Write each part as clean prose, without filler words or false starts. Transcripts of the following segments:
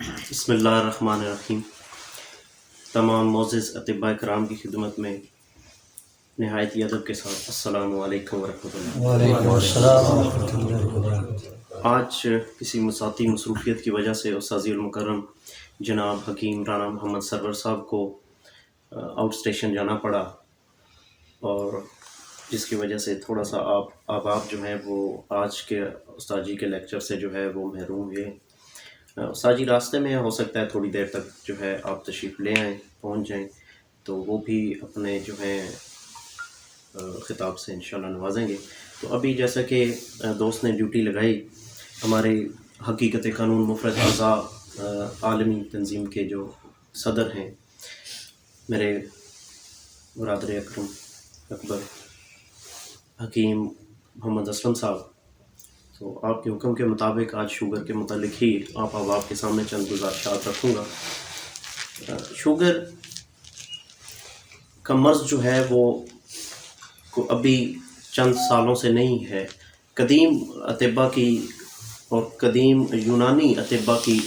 بسم اللہ الرحمن الرحیم۔ تمام معزز اطباء کرام کی خدمت میں نہایت ادب کے ساتھ السلام علیکم ورحمۃ اللہ۔ وعلیکم السلام ورحمۃ اللہ وبرکاتہ۔ آج کسی مساتی مصروفیت کی وجہ سے استاذی المکرم جناب حکیم رانا محمد سرور صاحب کو آؤٹ اسٹیشن جانا پڑا، اور جس کی وجہ سے تھوڑا سا آپ جو ہیں وہ آج کے استاد جی کے لیکچر سے جو ہے وہ محروم ہوئے۔ استاد جی راستے میں ہو سکتا ہے تھوڑی دیر تک جو ہے آپ تشریف لے آئیں، پہنچ جائیں، تو وہ بھی اپنے جو ہیں خطاب سے انشاءاللہ نوازیں گے۔ تو ابھی جیسا کہ دوست نے ڈیوٹی لگائی، ہمارے حقیقت قانون مفرد اعضاء عالمی تنظیم کے جو صدر ہیں میرے برادر اکرم اکبر حکیم محمد اسلم صاحب، تو آپ کے حکم کے مطابق آج شوگر کے متعلق ہی آپ کے سامنے چند گزارشات رکھوں گا۔ شوگر کا مرض جو ہے وہ ابھی چند سالوں سے نہیں ہے، قدیم اطباء کی اور قدیم یونانی اطباء کی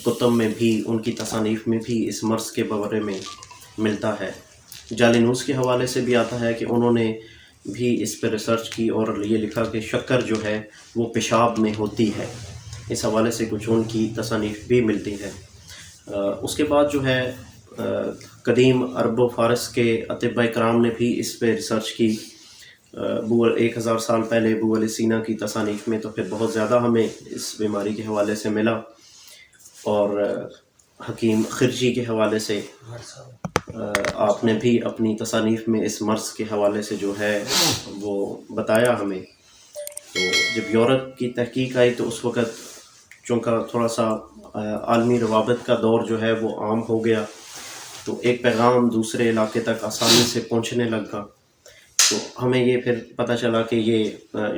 کتب میں بھی، ان کی تصانیف میں بھی اس مرض کے بارے میں ملتا ہے۔ جالینوس کے حوالے سے بھی آتا ہے کہ انہوں نے بھی اس پہ ریسرچ کی اور یہ لکھا کہ شکر جو ہے وہ پیشاب میں ہوتی ہے، اس حوالے سے کچھ ان کی تصانیف بھی ملتی ہے۔ اس کے بعد جو ہے قدیم عرب و فارس کے اطباء کرام نے بھی اس پہ ریسرچ کی۔ 1000 سال پہلے ابو علیہ سینا کی تصانیف میں تو پھر بہت زیادہ ہمیں اس بیماری کے حوالے سے ملا، اور حکیم خرجی کے حوالے سے آپ نے بھی اپنی تصانیف میں اس مرض کے حوالے سے جو ہے وہ بتایا ہمیں۔ تو جب یورپ کی تحقیق آئی تو اس وقت چونکہ تھوڑا سا عالمی روابط کا دور جو ہے وہ عام ہو گیا، تو ایک پیغام دوسرے علاقے تک آسانی سے پہنچنے لگا، تو ہمیں یہ پھر پتہ چلا کہ یہ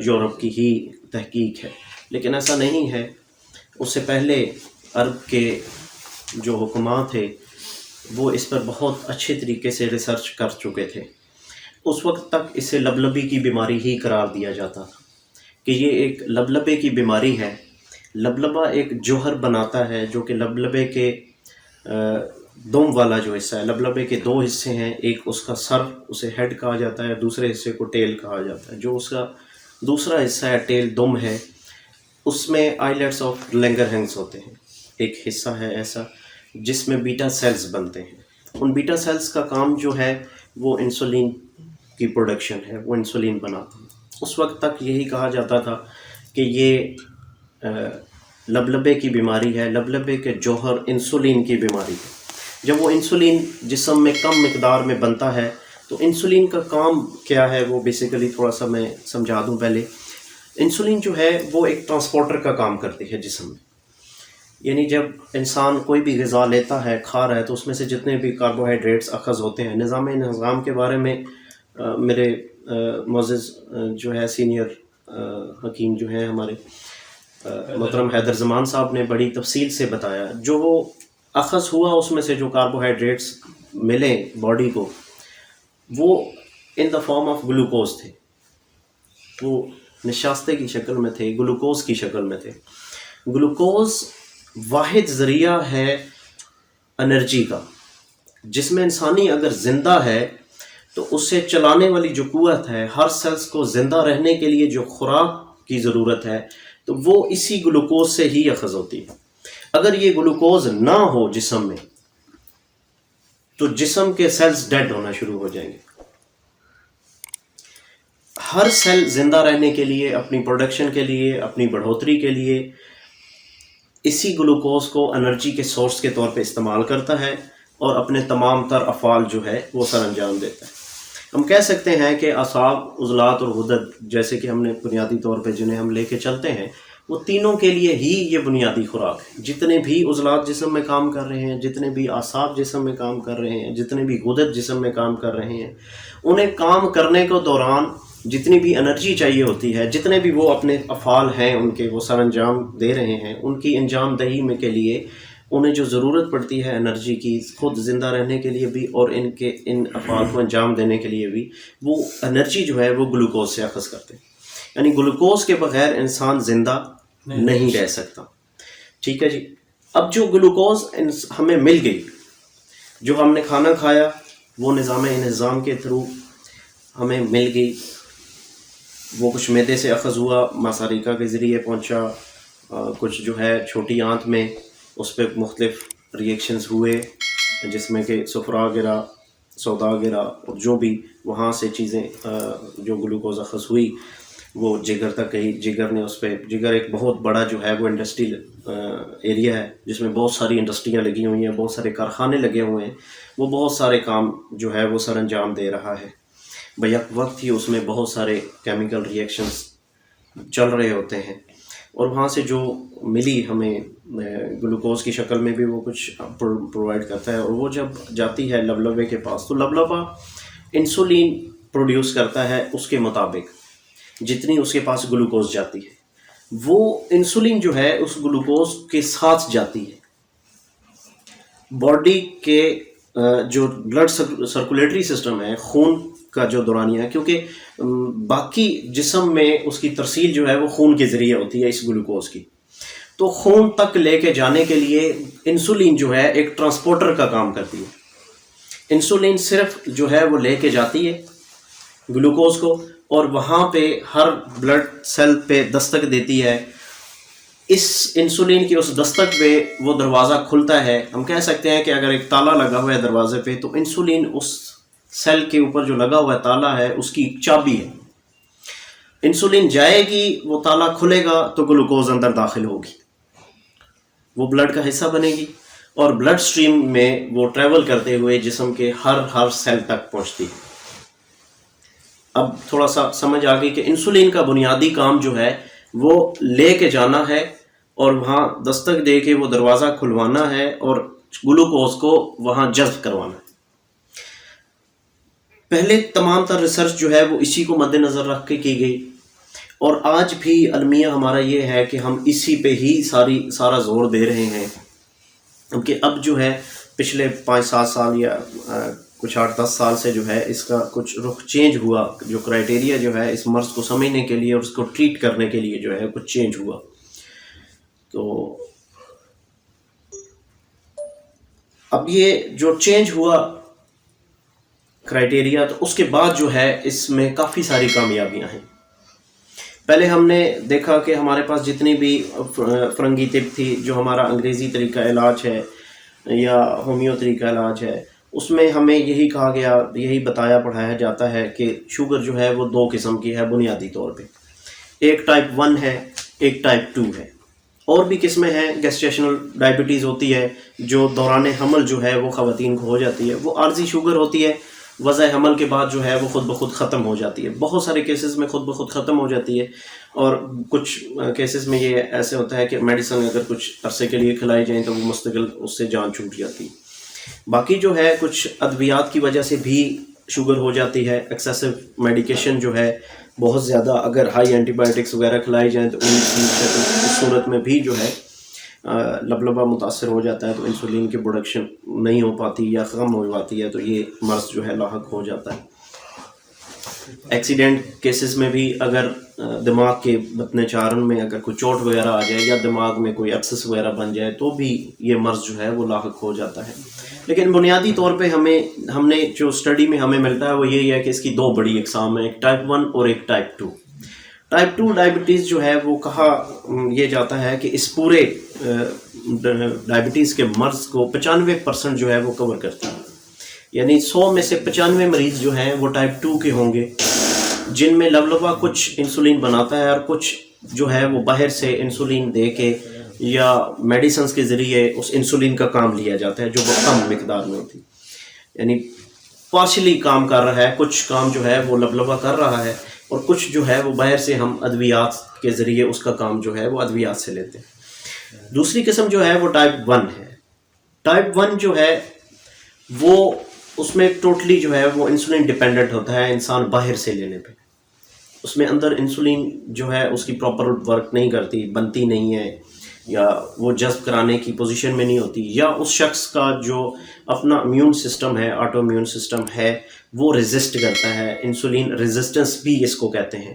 یورپ کی ہی تحقیق ہے، لیکن ایسا نہیں ہے۔ اس سے پہلے عرب کے جو حکماں تھے وہ اس پر بہت اچھے طریقے سے ریسرچ کر چکے تھے۔ اس وقت تک اسے لبلبی کی بیماری ہی قرار دیا جاتا تھا کہ یہ ایک لبلبے کی بیماری ہے۔ لبلبہ ایک جوہر بناتا ہے جو کہ لبلبے کے دم والا جو حصہ ہے، لبلبے کے 2 حصے ہیں، ایک اس کا سر، اسے ہیڈ کہا جاتا ہے، دوسرے حصے کو ٹیل کہا جاتا ہے۔ جو اس کا دوسرا حصہ ہے، ٹیل، دم ہے، اس میں آئیلیٹس آف لینگرہینز ہوتے ہیں، ایک حصہ ہے ایسا جس میں بیٹا سیلز بنتے ہیں۔ ان بیٹا سیلز کا کام جو ہے وہ انسولین کی پروڈکشن ہے، وہ انسولین بناتے ہیں۔ اس وقت تک یہی کہا جاتا تھا کہ یہ لبلبے کی بیماری ہے، لبلبے کے جوہر انسولین کی بیماری ہے۔ جب وہ انسولین جسم میں کم مقدار میں بنتا ہے تو انسولین کا کام کیا ہے وہ بیسیکلی تھوڑا سا میں سمجھا دوں پہلے۔ انسولین جو ہے وہ ایک ٹرانسپورٹر کا کام کرتی ہے جسم میں، یعنی جب انسان کوئی بھی غذا لیتا ہے، کھا رہا ہے، تو اس میں سے جتنے بھی کاربوہائیڈریٹس اخذ ہوتے ہیں، نظام کے بارے میں میرے معزز جو ہے سینئر حکیم جو ہیں ہمارے محترم حیدر زمان صاحب نے بڑی تفصیل سے بتایا۔ جو وہ اخذ ہوا اس میں سے جو کاربوہائیڈریٹس ملے باڈی کو، وہ ان دا فارم آف گلوکوز تھے، وہ نشاستے کی شکل میں تھے، گلوکوز کی شکل میں تھے۔ گلوکوز واحد ذریعہ ہے انرجی کا، جس میں انسانی اگر زندہ ہے تو اسے چلانے والی جو قوت ہے، ہر سیلز کو زندہ رہنے کے لیے جو خوراک کی ضرورت ہے، تو وہ اسی گلوکوز سے ہی اخذ ہوتی ہے۔ اگر یہ گلوکوز نہ ہو جسم میں تو جسم کے سیلز ڈیڈ ہونا شروع ہو جائیں گے۔ ہر سیل زندہ رہنے کے لیے، اپنی پروڈکشن کے لیے، اپنی بڑھوتری کے لیے اسی گلوکوز کو انرجی کے سورس کے طور پہ استعمال کرتا ہے اور اپنے تمام تر افعال جو ہے وہ سر انجام دیتا ہے۔ ہم کہہ سکتے ہیں کہ اعصاب، عضلات اور غدد جیسے کہ ہم نے بنیادی طور پہ جنہیں ہم لے کے چلتے ہیں، وہ تینوں کے لیے ہی یہ بنیادی خوراک ہے۔ جتنے بھی عضلات جسم میں کام کر رہے ہیں، جتنے بھی اعصاب جسم میں کام کر رہے ہیں، جتنے بھی غدد جسم میں کام کر رہے ہیں، انہیں کام کرنے کے دوران جتنی بھی انرجی چاہیے ہوتی ہے، جتنے بھی وہ اپنے افعال ہیں ان کے وہ سر انجام دے رہے ہیں، ان کی انجام دہی میں کے لیے انہیں جو ضرورت پڑتی ہے انرجی کی، خود زندہ رہنے کے لیے بھی اور ان افعال کو انجام دینے کے لیے بھی، وہ انرجی جو ہے وہ گلوکوز سے اخذ کرتے ہیں۔ یعنی گلوکوز کے بغیر انسان زندہ نہیں رہ سکتا۔ ٹھیک ہے جی۔ اب جو گلوکوز ہمیں مل گئی، جو ہم نے کھانا کھایا وہ نظام کے تھرو ہمیں مل گئی، وہ کچھ معدے سے اخذ ہوا، مساریکا کے ذریعے پہنچا، کچھ جو ہے چھوٹی آنت میں اس پہ مختلف ریئیکشنز ہوئے، جس میں کہ صفرا گرا، سودا گرا، اور جو بھی وہاں سے چیزیں جو گلوکوز اخذ ہوئی وہ جگر تک گئی۔ جگر نے اس پہ، جگر ایک بہت بڑا جو ہے وہ انڈسٹریل ایریا ہے جس میں بہت ساری انڈسٹریاں لگی ہوئی ہیں، بہت سارے کارخانے لگے ہوئے ہیں، وہ بہت سارے کام جو ہے وہ سر انجام دے رہا ہے۔ بیک وقت ہی اس میں بہت سارے کیمیکل ریئیکشنز چل رہے ہوتے ہیں، اور وہاں سے جو ملی ہمیں گلوکوز کی شکل میں بھی وہ کچھ پرووائڈ کرتا ہے، اور وہ جب جاتی ہے لبلبے کے پاس تو لبلبا انسولین پروڈیوس کرتا ہے اس کے مطابق جتنی اس کے پاس گلوکوز جاتی ہے، وہ انسولین جو ہے اس گلوکوز کے ساتھ جاتی ہے۔ باڈی کے جو بلڈ سرکولیٹری سسٹم ہے، خون کا جو دورانیہ ہے، کیونکہ باقی جسم میں اس کی ترسیل جو ہے وہ خون کے ذریعے ہوتی ہے اس گلوکوز کی، تو خون تک لے کے جانے کے لیے انسولین جو ہے ایک ٹرانسپورٹر کا کام کرتی ہے۔ انسولین صرف جو ہے وہ لے کے جاتی ہے گلوکوز کو، اور وہاں پہ ہر بلڈ سیل پہ دستک دیتی ہے۔ اس انسولین کی اس دستک پہ وہ دروازہ کھلتا ہے۔ ہم کہہ سکتے ہیں کہ اگر ایک تالا لگا ہوا ہے دروازے پہ، تو انسولین اس سیل کے اوپر جو لگا ہوا ہے تالا ہے اس کی چابی ہے۔ انسولین جائے گی، وہ تالا کھلے گا تو گلوکوز اندر داخل ہوگی، وہ بلڈ کا حصہ بنے گی، اور بلڈ سٹریم میں وہ ٹریول کرتے ہوئے جسم کے ہر سیل تک پہنچتی ہے۔ اب تھوڑا سا سمجھ آ گئی کہ انسولین کا بنیادی کام جو ہے وہ لے کے جانا ہے، اور وہاں دستک دے کے وہ دروازہ کھلوانا ہے، اور گلوکوز کو وہاں جذب کروانا ہے۔ پہلے تمام تر ریسرچ جو ہے وہ اسی کو مد نظر رکھ کے کی گئی، اور آج بھی المیہ ہمارا یہ ہے کہ ہم اسی پہ ہی سارا زور دے رہے ہیں، کیونکہ اب جو ہے پچھلے 5-7 سال یا کچھ 8-10 سال سے جو ہے اس کا کچھ رخ چینج ہوا، جو کرائٹیریا جو ہے اس مرض کو سمجھنے کے لیے اور اس کو ٹریٹ کرنے کے لیے جو ہے کچھ چینج ہوا۔ تو اب یہ جو چینج ہوا کرائٹیریا، تو اس کے بعد جو ہے اس میں کافی ساری کامیابیاں ہیں۔ پہلے ہم نے دیکھا کہ ہمارے پاس جتنی بھی فرنگی طب تھی، جو ہمارا انگریزی طریقہ علاج ہے یا ہومیو طریقہ علاج ہے، اس میں ہمیں یہی کہا گیا، یہی بتایا پڑھایا جاتا ہے کہ شوگر جو ہے وہ 2 قسم کی ہے بنیادی طور پہ، ایک ٹائپ 1 ہے، ایک ٹائپ 2 ہے، اور بھی قسمیں ہیں۔ گیسٹیشنل ڈائبٹیز ہوتی ہے جو دوران حمل جو ہے وہ خواتین کو ہو جاتی ہے، وہ عارضی شوگر ہوتی ہے، وضع حمل کے بعد جو ہے وہ خود بخود ختم ہو جاتی ہے، بہت سارے کیسز میں خود بخود ختم ہو جاتی ہے، اور کچھ کیسز میں یہ ایسے ہوتا ہے کہ میڈیسن اگر کچھ عرصے کے لیے کھلائی جائیں تو وہ مستقل اس سے جان چھوٹ جاتی ہے۔ باقی جو ہے کچھ ادویات کی وجہ سے بھی شوگر ہو جاتی ہے، ایکسیسو میڈیکیشن جو ہے بہت زیادہ اگر ہائی اینٹی بائیوٹکس وغیرہ کھلائی جائیں تو ان کی اس صورت میں بھی جو ہے لبلبا متاثر ہو جاتا ہے، تو انسولین کی پروڈکشن نہیں ہو پاتی یا کم ہو جاتی ہے، تو یہ مرض جو ہے لاحق ہو جاتا ہے۔ ایکسیڈنٹ کیسز میں بھی اگر دماغ کے بطن چارن میں اگر کوئی چوٹ وغیرہ آ جائے یا دماغ میں کوئی ایبسس وغیرہ بن جائے تو بھی یہ مرض جو ہے وہ لاحق ہو جاتا ہے۔ لیکن بنیادی طور پہ ہم نے جو اسٹڈی میں ہمیں ملتا ہے وہ یہی ہے کہ اس کی 2 بڑی اقسام ہیں، ایک ٹائپ 1 اور ایک ٹائپ 2۔ ٹائپ 2 ڈائبٹیز جو ہے وہ کہا یہ جاتا ہے کہ اس پورے ڈائبٹیز کے مرض کو 95% جو ہے وہ کور کرتی ہے، یعنی 100 میں سے 95 مریض جو ہیں وہ ٹائپ 2 کے ہوں گے، جن میں لبلبا کچھ انسولین بناتا ہے اور کچھ جو ہے وہ باہر سے انسولین دے کے یا میڈیسنز کے ذریعے اس انسولین کا کام لیا جاتا ہے جو وہ کم مقدار میں ہوتی، یعنی پارشلی کام کر رہا ہے، کچھ کام جو ہے وہ لبلبا کر رہا ہے، اور کچھ جو ہے وہ باہر سے ہم ادویات کے ذریعے اس کا کام جو ہے وہ ادویات سے لیتے ہیں۔ دوسری قسم جو ہے وہ ٹائپ 1 ہے۔ ٹائپ 1 جو ہے وہ اس میں ٹوٹلی جو ہے وہ انسولین ڈیپینڈنٹ ہوتا ہے انسان باہر سے لینے پہ، اس میں اندر انسولین جو ہے اس کی پراپر ورک نہیں کرتی، بنتی نہیں ہے، یا وہ جذب کرانے کی پوزیشن میں نہیں ہوتی، یا اس شخص کا جو اپنا امیون سسٹم ہے، آٹو امیون سسٹم ہے، وہ ریزسٹ کرتا ہے، انسولین ریزسٹنس بھی اس کو کہتے ہیں،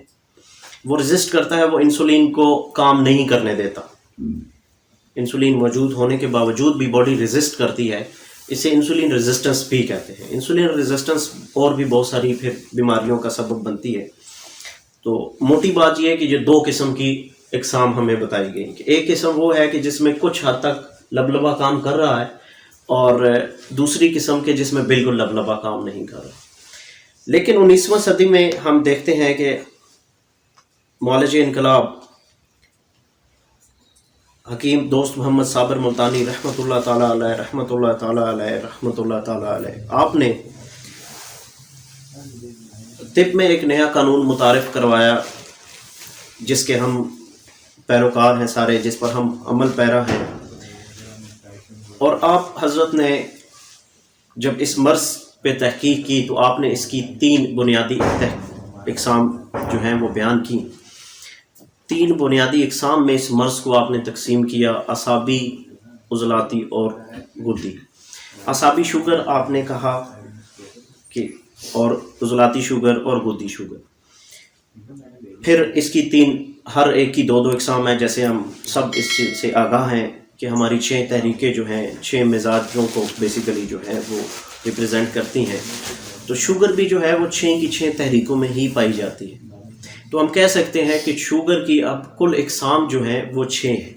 وہ ریزسٹ کرتا ہے، وہ انسولین کو کام نہیں کرنے دیتا، انسولین موجود ہونے کے باوجود بھی باڈی ریزسٹ کرتی ہے، اسے انسولین ریزسٹنس بھی کہتے ہیں۔ انسولین ریزسٹنس اور بھی بہت ساری پھر بیماریوں کا سبب بنتی ہے۔ تو موٹی بات یہ ہے کہ یہ دو قسم کی اقسام ہمیں بتائی گئی کہ ایک قسم وہ ہے کہ جس میں کچھ حد تک لبلبا کام کر رہا ہے، اور دوسری قسم کے جس میں بالکل لبلبا کام نہیں کر رہا۔ لیکن 19ویں صدی میں ہم دیکھتے ہیں کہ معالج انقلاب حکیم دوست محمد صابر ملتانی رحمۃ اللہ تعالیٰ علیہ رحمۃ اللہ تعالیٰ علیہ رحمۃ اللہ تعالیٰ علیہ، آپ نے طب میں ایک نیا قانون متعارف کروایا جس کے ہم پیروکار ہیں سارے، جس پر ہم عمل پیرا ہیں۔ اور آپ حضرت نے جب اس مرض پہ تحقیق کی تو آپ نے اس کی 3 بنیادی اقسام جو ہیں وہ بیان کی۔ 3 بنیادی اقسام میں اس مرض کو آپ نے تقسیم کیا: اعصابی، عضلاتی اور گردی۔ اعصابی شوگر آپ نے کہا کہ اور عضلاتی شوگر اور گردی شوگر۔ پھر اس کی 3 ہر ایک کی 2 اقسام ہیں، جیسے ہم سب اس چیز سے آگاہ ہیں کہ ہماری 6 تحریکیں جو ہیں 6 مزاجوں کو بیسیکلی جو ہے وہ ریپرزینٹ کرتی ہیں۔ تو شوگر بھی جو ہے وہ 6 کی 6 تحریکوں میں ہی پائی جاتی ہے۔ تو ہم کہہ سکتے ہیں کہ شوگر کی اب کل اقسام جو ہیں وہ 6 ہیں۔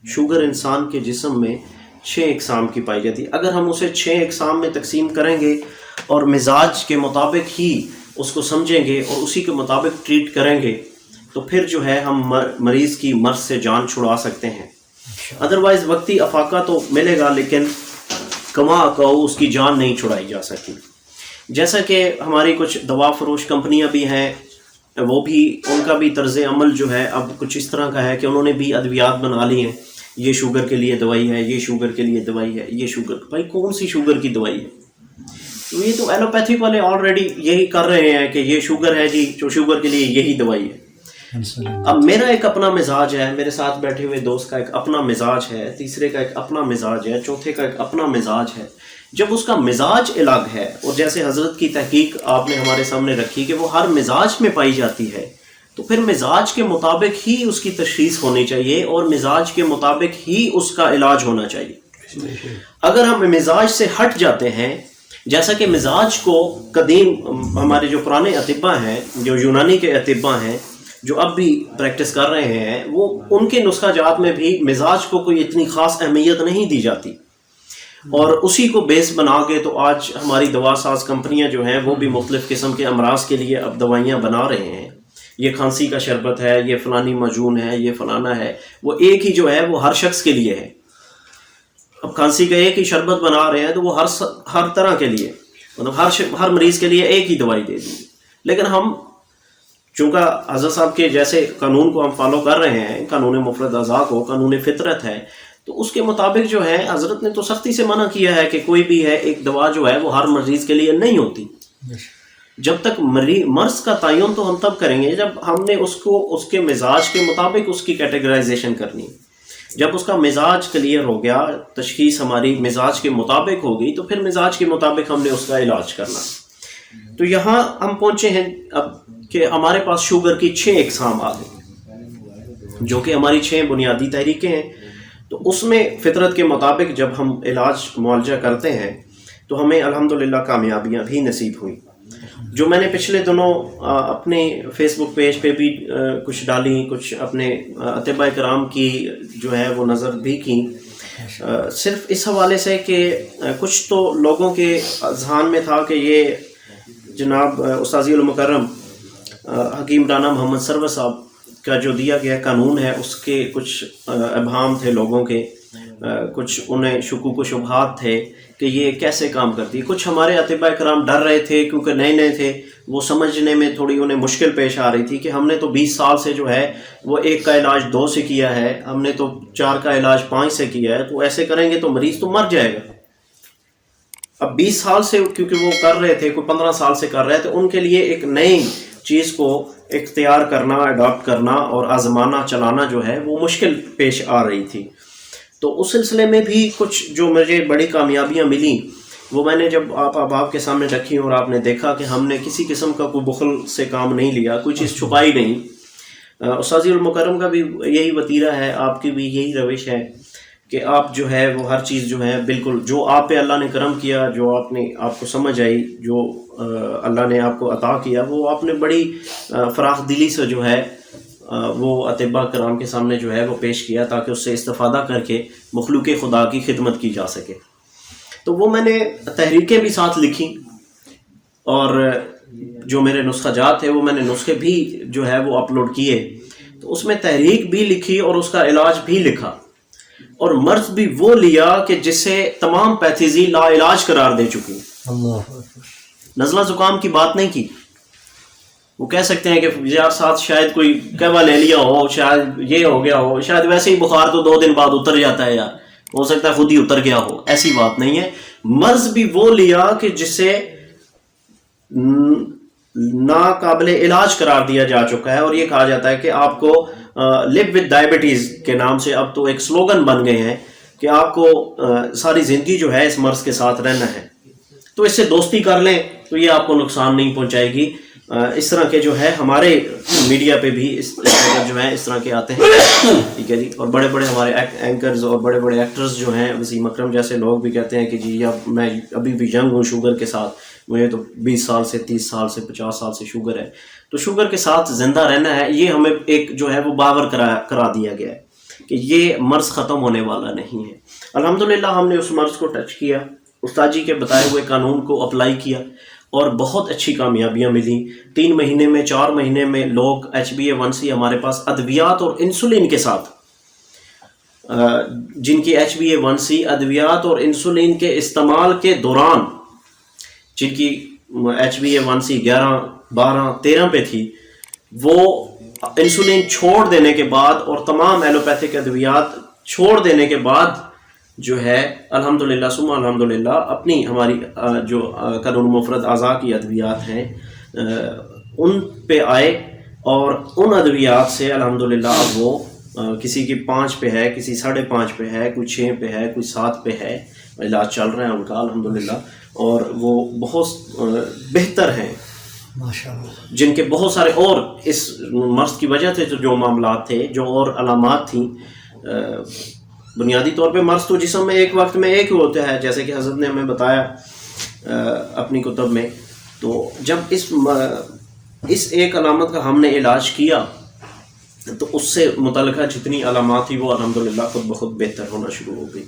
شوگر انسان کے جسم میں 6 اقسام کی پائی جاتی ہے۔ اگر ہم اسے 6 اقسام میں تقسیم کریں گے اور مزاج کے مطابق ہی اس کو سمجھیں گے اور اسی کے مطابق ٹریٹ کریں گے تو پھر جو ہے ہم مریض کی مرض سے جان چھڑا سکتے ہیں۔ ادروائز وقتی افاقہ تو ملے گا لیکن کما کہو اس کی جان نہیں چھڑائی جا سکتی۔ جیسا کہ ہماری کچھ دوا فروش کمپنیاں بھی ہیں، وہ بھی ان کا بھی طرز عمل جو ہے اب کچھ اس طرح کا ہے کہ انہوں نے بھی ادویات بنا لی ہیں، یہ شوگر کے لیے دوائی ہے، یہ شوگر کے لیے دوائی ہے، یہ شوگر، بھائی کون سی شوگر کی دوائی ہے؟ تو یہ تو ایلوپیتھک والے آلریڈی یہی کر رہے ہیں کہ یہ شوگر ہے جی، جو شوگر کے لیے یہی دوائی ہے۔ اب میرا ایک اپنا مزاج ہے، میرے ساتھ بیٹھے ہوئے دوست کا ایک اپنا مزاج ہے، تیسرے کا ایک اپنا مزاج ہے، چوتھے کا ایک اپنا مزاج ہے۔ جب اس کا مزاج الگ ہے، اور جیسے حضرت کی تحقیق آپ نے ہمارے سامنے رکھی کہ وہ ہر مزاج میں پائی جاتی ہے، تو پھر مزاج کے مطابق ہی اس کی تشخیص ہونی چاہیے اور مزاج کے مطابق ہی اس کا علاج ہونا چاہیے۔ اگر ہم مزاج سے ہٹ جاتے ہیں، جیسا کہ مزاج کو قدیم ہمارے جو پرانے اطباء ہیں، جو یونانی کے اطباء ہیں، جو اب بھی پریکٹس کر رہے ہیں، وہ ان کے نسخہ جات میں بھی مزاج کو کوئی اتنی خاص اہمیت نہیں دی جاتی، اور اسی کو بیس بنا کے تو آج ہماری دوا ساز کمپنیاں جو ہیں وہ بھی مختلف قسم کے امراض کے لیے اب دوائیاں بنا رہے ہیں۔ یہ کھانسی کا شربت ہے، یہ فلانی معجون ہے، یہ فلانا ہے، وہ ایک ہی جو ہے وہ ہر شخص کے لیے ہے۔ اب کھانسی کا ایک ہی شربت بنا رہے ہیں تو وہ ہر طرح کے لیے، مطلب ہر مریض کے لیے ایک ہی دوائی دے دی۔ لیکن ہم چونکہ حضرت صاحب کے جیسے قانون کو ہم فالو کر رہے ہیں، قانون مفرد اعضاء کو، قانون فطرت ہے، تو اس کے مطابق جو ہے حضرت نے تو سختی سے منع کیا ہے کہ کوئی بھی ہے ایک دوا جو ہے وہ ہر مریض کے لیے نہیں ہوتی۔ جب تک مرض کا تعین تو ہم تب کریں گے جب ہم نے اس کو اس کے مزاج کے مطابق اس کی کیٹیگرائزیشن کرنی۔ جب اس کا مزاج کلیئر ہو گیا، تشخیص ہماری مزاج کے مطابق ہو گئی، تو پھر مزاج کے مطابق ہم نے اس کا علاج کرنا۔ تو یہاں ہم پہنچے ہیں اب کہ ہمارے پاس شوگر کی 6 اقسام آ گئی، جو کہ ہماری 6 بنیادی تحریکیں ہیں۔ تو اس میں فطرت کے مطابق جب ہم علاج معالجہ کرتے ہیں تو ہمیں الحمدللہ کامیابیاں بھی نصیب ہوئیں، جو میں نے پچھلے دنوں اپنے فیس بک پیج پہ بھی کچھ ڈالی، کچھ اپنے اطباء کرام کی جو ہے وہ نظر بھی کی، صرف اس حوالے سے کہ کچھ تو لوگوں کے اذہان میں تھا کہ یہ جناب استاذی المکرم حکیم رانا محمد سرور صاحب کا جو دیا گیا قانون ہے اس کے کچھ ابہام تھے لوگوں کے، کچھ انہیں شکوک و شبہات تھے کہ یہ کیسے کام کرتی ہے۔ کچھ ہمارے اطباء کرام ڈر رہے تھے کیونکہ نئے نئے تھے، وہ سمجھنے میں تھوڑی انہیں مشکل پیش آ رہی تھی کہ ہم نے تو 20 سال سے جو ہے وہ 1 کا علاج 2 سے کیا ہے، ہم نے تو 4 کا علاج 5 سے کیا ہے، تو ایسے کریں گے تو مریض تو مر جائے گا۔ اب 20 سال سے کیونکہ وہ کر رہے تھے، کوئی 15 سال سے کر رہے تھے، ان کے لیے ایک نئی چیز کو اختیار کرنا، اڈاپٹ کرنا اور آزمانا چلانا جو ہے وہ مشکل پیش آ رہی تھی۔ تو اس سلسلے میں بھی کچھ جو مجھے بڑی کامیابیاں ملیں وہ میں نے جب آپ کے سامنے رکھی اور آپ نے دیکھا کہ ہم نے کسی قسم کا کوئی بخل سے کام نہیں لیا، کوئی چیز چھپائی نہیں، استاذی المکرم کا بھی یہی وتیرہ ہے، آپ کی بھی یہی روش ہے کہ آپ جو ہے وہ ہر چیز جو ہے بالکل جو آپ پہ اللہ نے کرم کیا، جو آپ کو سمجھ آئی، جو اللہ نے آپ کو عطا کیا، وہ آپ نے بڑی فراخ دلی سے جو ہے وہ اطباء کرام کے سامنے جو ہے وہ پیش کیا تاکہ اس سے استفادہ کر کے مخلوق خدا کی خدمت کی جا سکے۔ تو وہ میں نے تحریکیں بھی ساتھ لکھی، اور جو میرے نسخہ جات تھے وہ میں نے نسخے بھی جو ہے وہ اپلوڈ کیے، تو اس میں تحریک بھی لکھی اور اس کا علاج بھی لکھا، اور مرض بھی وہ لیا کہ جس سے تمام پیتھیزی لا علاج قرار دے چکی۔ اللہ نزلہ زکام کی بات نہیں کی، وہ کہہ سکتے ہیں کہ یار ساتھ شاید کوئی قہوہ لے لیا ہو، شاید یہ ہو گیا ہو، شاید ویسے ہی بخار تو 2 دن بعد اتر جاتا ہے، یار ہو سکتا ہے خود ہی اتر گیا ہو، ایسی بات نہیں ہے۔ مرض بھی وہ لیا کہ جس سے ناقابل علاج قرار دیا جا چکا ہے، اور یہ کہا جاتا ہے کہ آپ کو لیو ود ڈائبٹیز کے نام سے اب تو ایک سلوگن بن گئے ہیں کہ آپ کو ساری زندگی جو ہے اس مرض کے ساتھ رہنا ہے، تو اس سے دوستی کر لیں تو یہ آپ کو نقصان نہیں پہنچائے گی۔ اس طرح کے جو ہے ہمارے میڈیا پہ بھی اس جو ہیں اس طرح کے آتے ہیں، ٹھیک ہے جی، اور بڑے بڑے ہمارے اینکرز اور بڑے بڑے ایکٹرز جو ہیں، وسیم اکرم جیسے لوگ بھی کہتے ہیں کہ جی اب میں ابھی بھی ینگ ہوں شوگر کے ساتھ، مجھے تو 20 سال سے 30 سال سے 50 سال سے شوگر ہے۔ تو شوگر کے ساتھ زندہ رہنا ہے، یہ ہمیں ایک جو ہے وہ باور کرا دیا گیا ہے کہ یہ مرض ختم ہونے والا نہیں ہے۔ الحمدللہ ہم نے اس مرض کو ٹچ کیا، استاد جی کے بتائے ہوئے قانون کو اپلائی کیا، اور بہت اچھی کامیابیاں ملی۔ 3 مہینے میں 4 مہینے میں لوگ HbA1c ہمارے پاس ادویات اور انسولین کے ساتھ، جن کی HbA1c ادویات اور انسولین کے استعمال کے دوران جن کی HbA1c 11 12 13 پہ تھی، وہ انسولین چھوڑ دینے کے بعد اور تمام ایلوپیتھک ادویات چھوڑ دینے کے بعد جو ہے الحمدللہ ثم الحمدللہ اپنی ہماری جو قانون مفرد اعضاء کی ادویات ہیں ان پہ آئے، اور ان ادویات سے الحمدللہ اب وہ کسی کی 5 پہ ہے، کسی 5.5 پہ ہے، کوئی 6 پہ ہے، کوئی 7 پہ ہے، علاج چل رہا ہے ان کا الحمدللہ، اور وہ بہت بہتر ہیں، ماشاءاللہ، جن کے بہت سارے اور اس مرض کی وجہ سے جو معاملات تھے، جو اور علامات تھیں۔ بنیادی طور پہ مرض تو جسم میں ایک وقت میں ایک ہی ہوتا ہے، جیسے کہ حضرت نے ہمیں بتایا اپنی کتب میں۔ تو جب اس ایک علامت کا ہم نے علاج کیا تو اس سے متعلقہ جتنی علامات تھی وہ الحمدللہ خود بخود بہتر ہونا شروع ہو گئی۔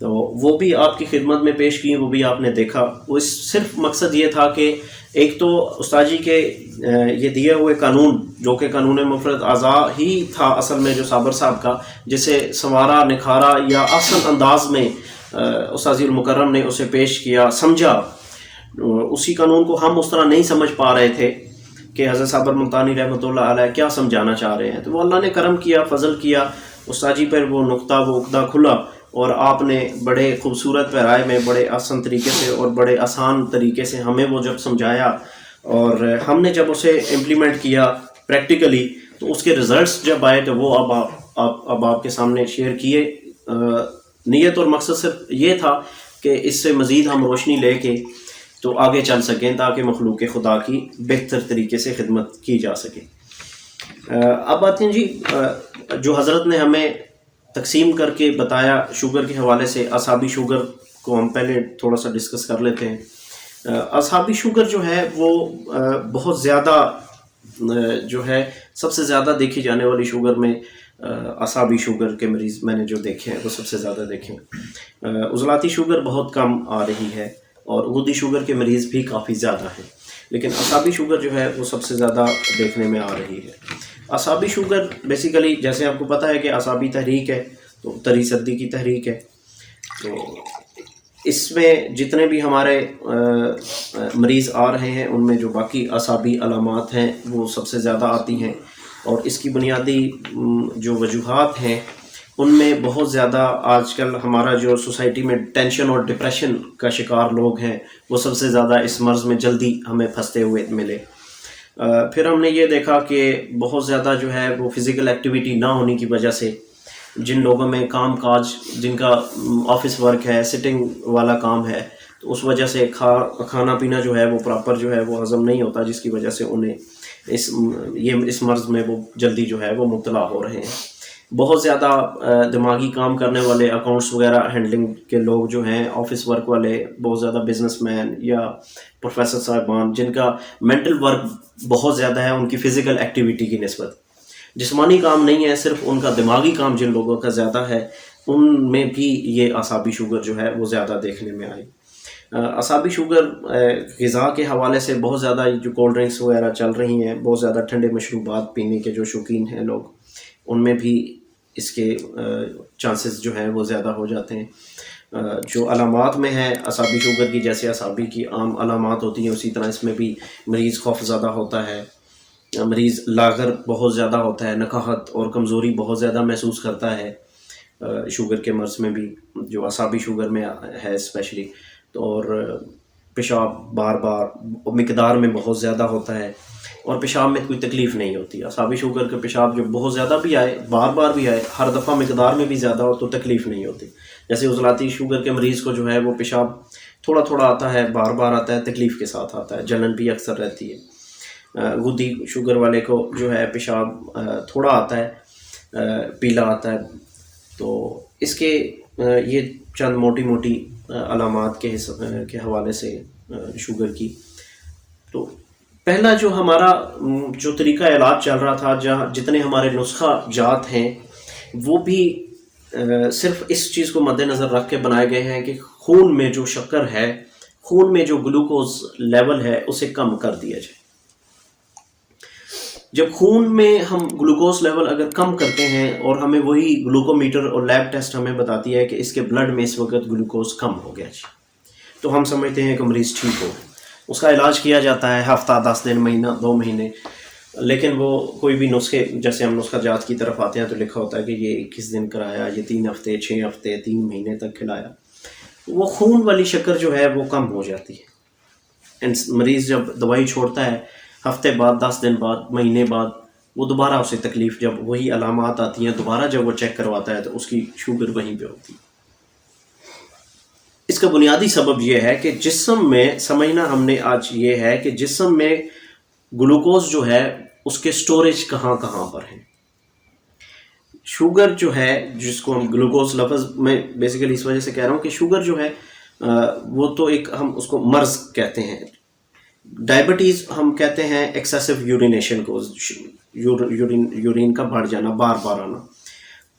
تو وہ بھی آپ کی خدمت میں پیش کی، وہ بھی آپ نے دیکھا۔ وہ صرف مقصد یہ تھا کہ ایک تو استاد جی کے یہ دیے ہوئے قانون، جو کہ قانون مفرد اعضاء ہی تھا اصل میں، جو صابر صاحب کا، جسے سنوارا نکھارا یا احسن انداز میں استاذی المکرم نے اسے پیش کیا، سمجھا۔ اسی قانون کو ہم اس طرح نہیں سمجھ پا رہے تھے کہ حضرت صابر ملتانی رحمۃ اللہ علیہ کیا سمجھانا چاہ رہے ہیں، تو وہ اللہ نے کرم کیا، فضل کیا، استاد جی پر وہ نقطہ وہ عقدہ کھلا، اور آپ نے بڑے خوبصورت پیرائے میں بڑے آسان طریقے سے اور بڑے آسان طریقے سے ہمیں وہ جب سمجھایا، اور ہم نے جب اسے امپلیمنٹ کیا پریکٹیکلی، تو اس کے رزلٹس جب آئے تو وہ اب آپ کے سامنے شیئر کیے۔ نیت اور مقصد صرف یہ تھا کہ اس سے مزید ہم روشنی لے کے تو آگے چل سکیں، تاکہ مخلوق خدا کی بہتر طریقے سے خدمت کی جا سکے۔ اب آتے ہیں جی، جو حضرت نے ہمیں تقسیم کر کے بتایا شوگر کے حوالے سے، اعصابی شوگر کو ہم پہلے تھوڑا سا ڈسکس کر لیتے ہیں۔ اعصابی شوگر جو ہے وہ بہت زیادہ جو ہے سب سے زیادہ دیکھی جانے والی شوگر میں اعصابی شوگر کے مریض میں نے جو دیکھے ہیں وہ سب سے زیادہ دیکھے ہیں۔ عضلاتی شوگر بہت کم آ رہی ہے، اور عمودی شوگر کے مریض بھی کافی زیادہ ہیں، لیکن اعصابی شوگر جو ہے وہ سب سے زیادہ دیکھنے میں آ رہی ہے۔ اعصابی شوگر بیسیکلی جیسے آپ کو پتہ ہے کہ اعصابی تحریک ہے، تو تری سردی کی تحریک ہے، تو اس میں جتنے بھی ہمارے مریض آ رہے ہیں ان میں جو باقی اعصابی علامات ہیں وہ سب سے زیادہ آتی ہیں، اور اس کی بنیادی جو وجوہات ہیں ان میں بہت زیادہ آج کل ہمارا جو سوسائٹی میں ٹینشن اور ڈپریشن کا شکار لوگ ہیں وہ سب سے زیادہ اس مرض میں جلدی ہمیں پھنستے ہوئے ملے۔ پھر ہم نے یہ دیکھا کہ بہت زیادہ جو ہے وہ فزیکل ایکٹیویٹی نہ ہونے کی وجہ سے جن لوگوں میں کام کاج، جن کا آفس ورک ہے، سٹنگ والا کام ہے، تو اس وجہ سے کھانا پینا جو ہے وہ پراپر جو ہے وہ ہضم نہیں ہوتا، جس کی وجہ سے انہیں اس مرض میں وہ جلدی جو ہے وہ مبتلا ہو رہے ہیں. بہت زیادہ دماغی کام کرنے والے اکاؤنٹس وغیرہ ہینڈلنگ کے لوگ جو ہیں، آفس ورک والے، بہت زیادہ بزنس مین یا پروفیسر صاحبان جن کا مینٹل ورک بہت زیادہ ہے ان کی فزیکل ایکٹیویٹی کی نسبت، جسمانی کام نہیں ہے، صرف ان کا دماغی کام جن لوگوں کا زیادہ ہے، ان میں بھی یہ اعصابی شوگر جو ہے وہ زیادہ دیکھنے میں آئی. اعصابی شوگر غذا کے حوالے سے بہت زیادہ جو کولڈ ڈرنکس وغیرہ چل رہی ہیں، بہت زیادہ ٹھنڈے مشروبات پینے کے جو شوقین ہیں لوگ، ان میں بھی اس کے چانسز جو ہیں وہ زیادہ ہو جاتے ہیں. جو علامات میں ہے اعصابی شوگر کی، جیسے اعصابی کی عام علامات ہوتی ہیں اسی طرح اس میں بھی مریض خوف زدہ ہوتا ہے، مریض لاغر بہت زیادہ ہوتا ہے، نکاہت اور کمزوری بہت زیادہ محسوس کرتا ہے. شوگر کے مرض میں بھی جو اعصابی شوگر میں ہے اسپیشلی، اور پیشاب بار بار مقدار میں بہت زیادہ ہوتا ہے، اور پیشاب میں کوئی تکلیف نہیں ہوتی. اعصابی شوگر کا پیشاب جو بہت زیادہ بھی آئے، بار بار بھی آئے، ہر دفعہ مقدار میں بھی زیادہ ہو تو تکلیف نہیں ہوتی. جیسے عضلاتی شوگر کے مریض کو جو ہے وہ پیشاب تھوڑا تھوڑا آتا ہے، بار بار آتا ہے، تکلیف کے ساتھ آتا ہے، جلن بھی اکثر رہتی ہے. غدی شوگر والے کو جو ہے پیشاب تھوڑا آتا ہے، پیلا آتا ہے. تو اس کے یہ چند موٹی موٹی علامات کے حوالے سے شوگر کی. تو پہلا جو ہمارا جو طریقہ علاج چل رہا تھا، جتنے ہمارے نسخہ جات ہیں وہ بھی صرف اس چیز کو مد نظر رکھ کے بنائے گئے ہیں کہ خون میں جو شکر ہے، خون میں جو گلوکوز لیول ہے اسے کم کر دیا جائے. جب خون میں ہم گلوکوز لیول اگر کم کرتے ہیں، اور ہمیں وہی گلوکومیٹر اور لیب ٹیسٹ ہمیں بتاتی ہے کہ اس کے بلڈ میں اس وقت گلوکوز کم ہو گیا جی، تو ہم سمجھتے ہیں کہ مریض ٹھیک ہو. اس کا علاج کیا جاتا ہے ہفتہ، 10 دن، مہینہ، 2 مہینے. لیکن وہ کوئی بھی نسخے، جیسے ہم نسخہ جات کی طرف آتے ہیں تو لکھا ہوتا ہے کہ یہ 21 دن کرایا، یہ 3 ہفتے، 6 ہفتے، 3 مہینے تک کھلایا. وہ خون والی شکر جو ہے وہ کم ہو جاتی ہے. مریض جب دوائی چھوڑتا ہے، ہفتے بعد، 10 دن بعد، مہینے بعد، وہ دوبارہ اسے تکلیف، جب وہی علامات آتی ہیں دوبارہ جب وہ چیک کرواتا ہے تو اس کی شوگر وہیں پہ ہوتی ہے. اس کا بنیادی سبب یہ ہے کہ جسم میں، سمجھنا ہم نے آج یہ ہے کہ جسم میں گلوکوز جو ہے اس کے سٹوریج کہاں کہاں پر ہیں. شوگر جو ہے، جس کو ہم گلوکوز لفظ میں بیسیکلی اس وجہ سے کہہ رہا ہوں کہ شوگر جو ہے وہ تو ایک، ہم اس کو مرض کہتے ہیں. ڈائبٹیز ہم کہتے ہیں ایکسیسو یورینیشن کو، یورین کا بڑھ جانا، بار بار آنا.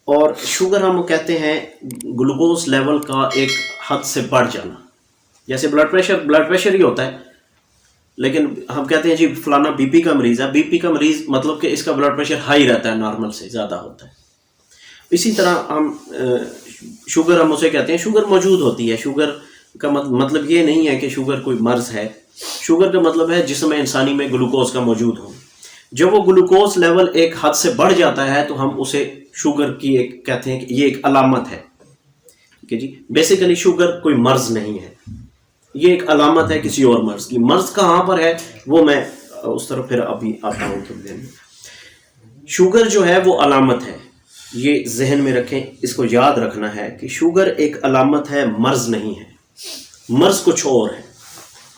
اور شوگر ہم کہتے ہیں گلوکوز لیول کا ایک حد سے بڑھ جانا. جیسے بلڈ پریشر ہی ہوتا ہے، لیکن ہم کہتے ہیں جی فلانا بی پی کا مریض ہے. بی پی کا مریض مطلب کہ اس کا بلڈ پریشر ہائی رہتا ہے، نارمل سے زیادہ ہوتا ہے. اسی طرح ہم شوگر ہم اسے کہتے ہیں شوگر موجود ہوتی ہے. شوگر کا مطلب یہ نہیں ہے کہ شوگر کوئی مرض ہے. شوگر کا مطلب ہے جسم انسانی میں گلوکوز کا موجود ہو. جب وہ گلوکوز لیول ایک حد سے بڑھ جاتا ہے تو ہم اسے شوگر کی ایک کہتے ہیں کہ یہ ایک علامت ہے. ٹھیک ہے جی. بیسیکلی شوگر کوئی مرض نہیں ہے، یہ ایک علامت ہے کسی اور مرض کی. مرض کہاں پر ہے وہ میں اس طرف پھر ابھی آتا ہوں تھوڑی دیر میں. شوگر جو ہے وہ علامت ہے، یہ ذہن میں رکھیں. اس کو یاد رکھنا ہے کہ شوگر ایک علامت ہے، مرض نہیں ہے. مرض کچھ اور ہے.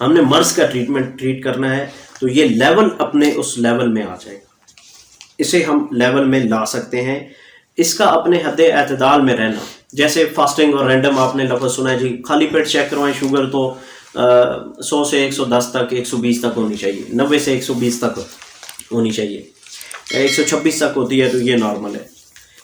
ہم نے مرض کا ٹریٹ کرنا ہے تو یہ لیول اپنے اس لیول میں آ جائے گا. اسے ہم لیول میں لا سکتے ہیں. اس کا اپنے حد اعتدال میں رہنا. جیسے فاسٹنگ اور رینڈم آپ نے لفظ سنا ہے جی، خالی پیٹ چیک کروائیں شوگر تو 100 سے 110 تک، 120 تک ہونی چاہیے، 90 سے 120 تک ہونی چاہیے، 126 تک ہوتی ہے تو یہ نارمل ہے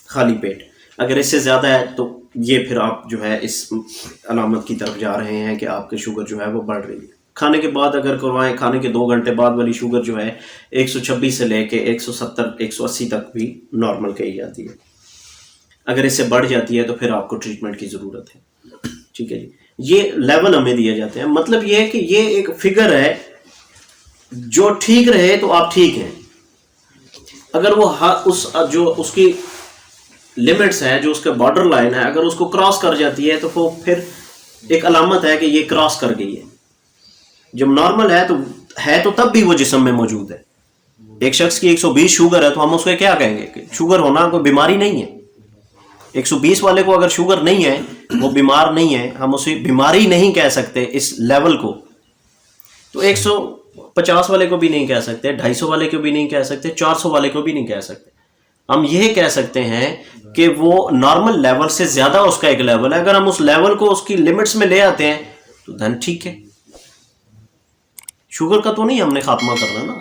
خالی پیٹ. اگر اس سے زیادہ ہے تو یہ پھر آپ جو ہے اس علامت کی طرف جا رہے ہیں کہ آپ کی شوگر جو ہے وہ بڑھ رہی ہے. کھانے کے بعد اگر کروائیں، کھانے کے 2 گھنٹے بعد والی شوگر جو ہے 126 سے لے کے 170 180 تک بھی نارمل کہی جاتی ہے. اگر اس سے بڑھ جاتی ہے تو پھر آپ کو ٹریٹمنٹ کی ضرورت ہے. ٹھیک ہے جی. یہ لیول ہمیں دیے جاتے ہیں. مطلب یہ ہے کہ یہ ایک فگر ہے، جو ٹھیک رہے تو آپ ٹھیک ہیں. اگر وہ اس کی لمٹس ہے، جو اس کا بارڈر لائن ہے، اگر اس کو کراس کر جاتی ہے تو وہ پھر ایک علامت ہے کہ یہ کراس کر گئی ہے. جب نارمل ہے تو تب بھی وہ جسم میں موجود ہے. ایک شخص کی 120 شوگر ہے تو ہم اس کو کیا کہیں گے کہ شوگر ہونا کوئی بیماری نہیں ہے. 120 والے کو اگر شوگر نہیں ہے، وہ بیمار نہیں ہے، ہم اسے بیماری نہیں کہہ سکتے اس لیول کو. تو 50 والے کو بھی نہیں کہہ سکتے, 250 والے کو بھی نہیں کہہ سکتے, 400 والے کو بھی نہیں کہہ سکتے. ہم یہ کہہ سکتے ہیں کہ وہ نارمل لیول سے زیادہ اس کا ایک لیول ہے. اگر ہم اس لیول کو اس کی لمٹس میں لے آتے ہیں تو دین ٹھیک ہے. شوگر کا تو نہیں ہم نے خاتمہ کرنا نا.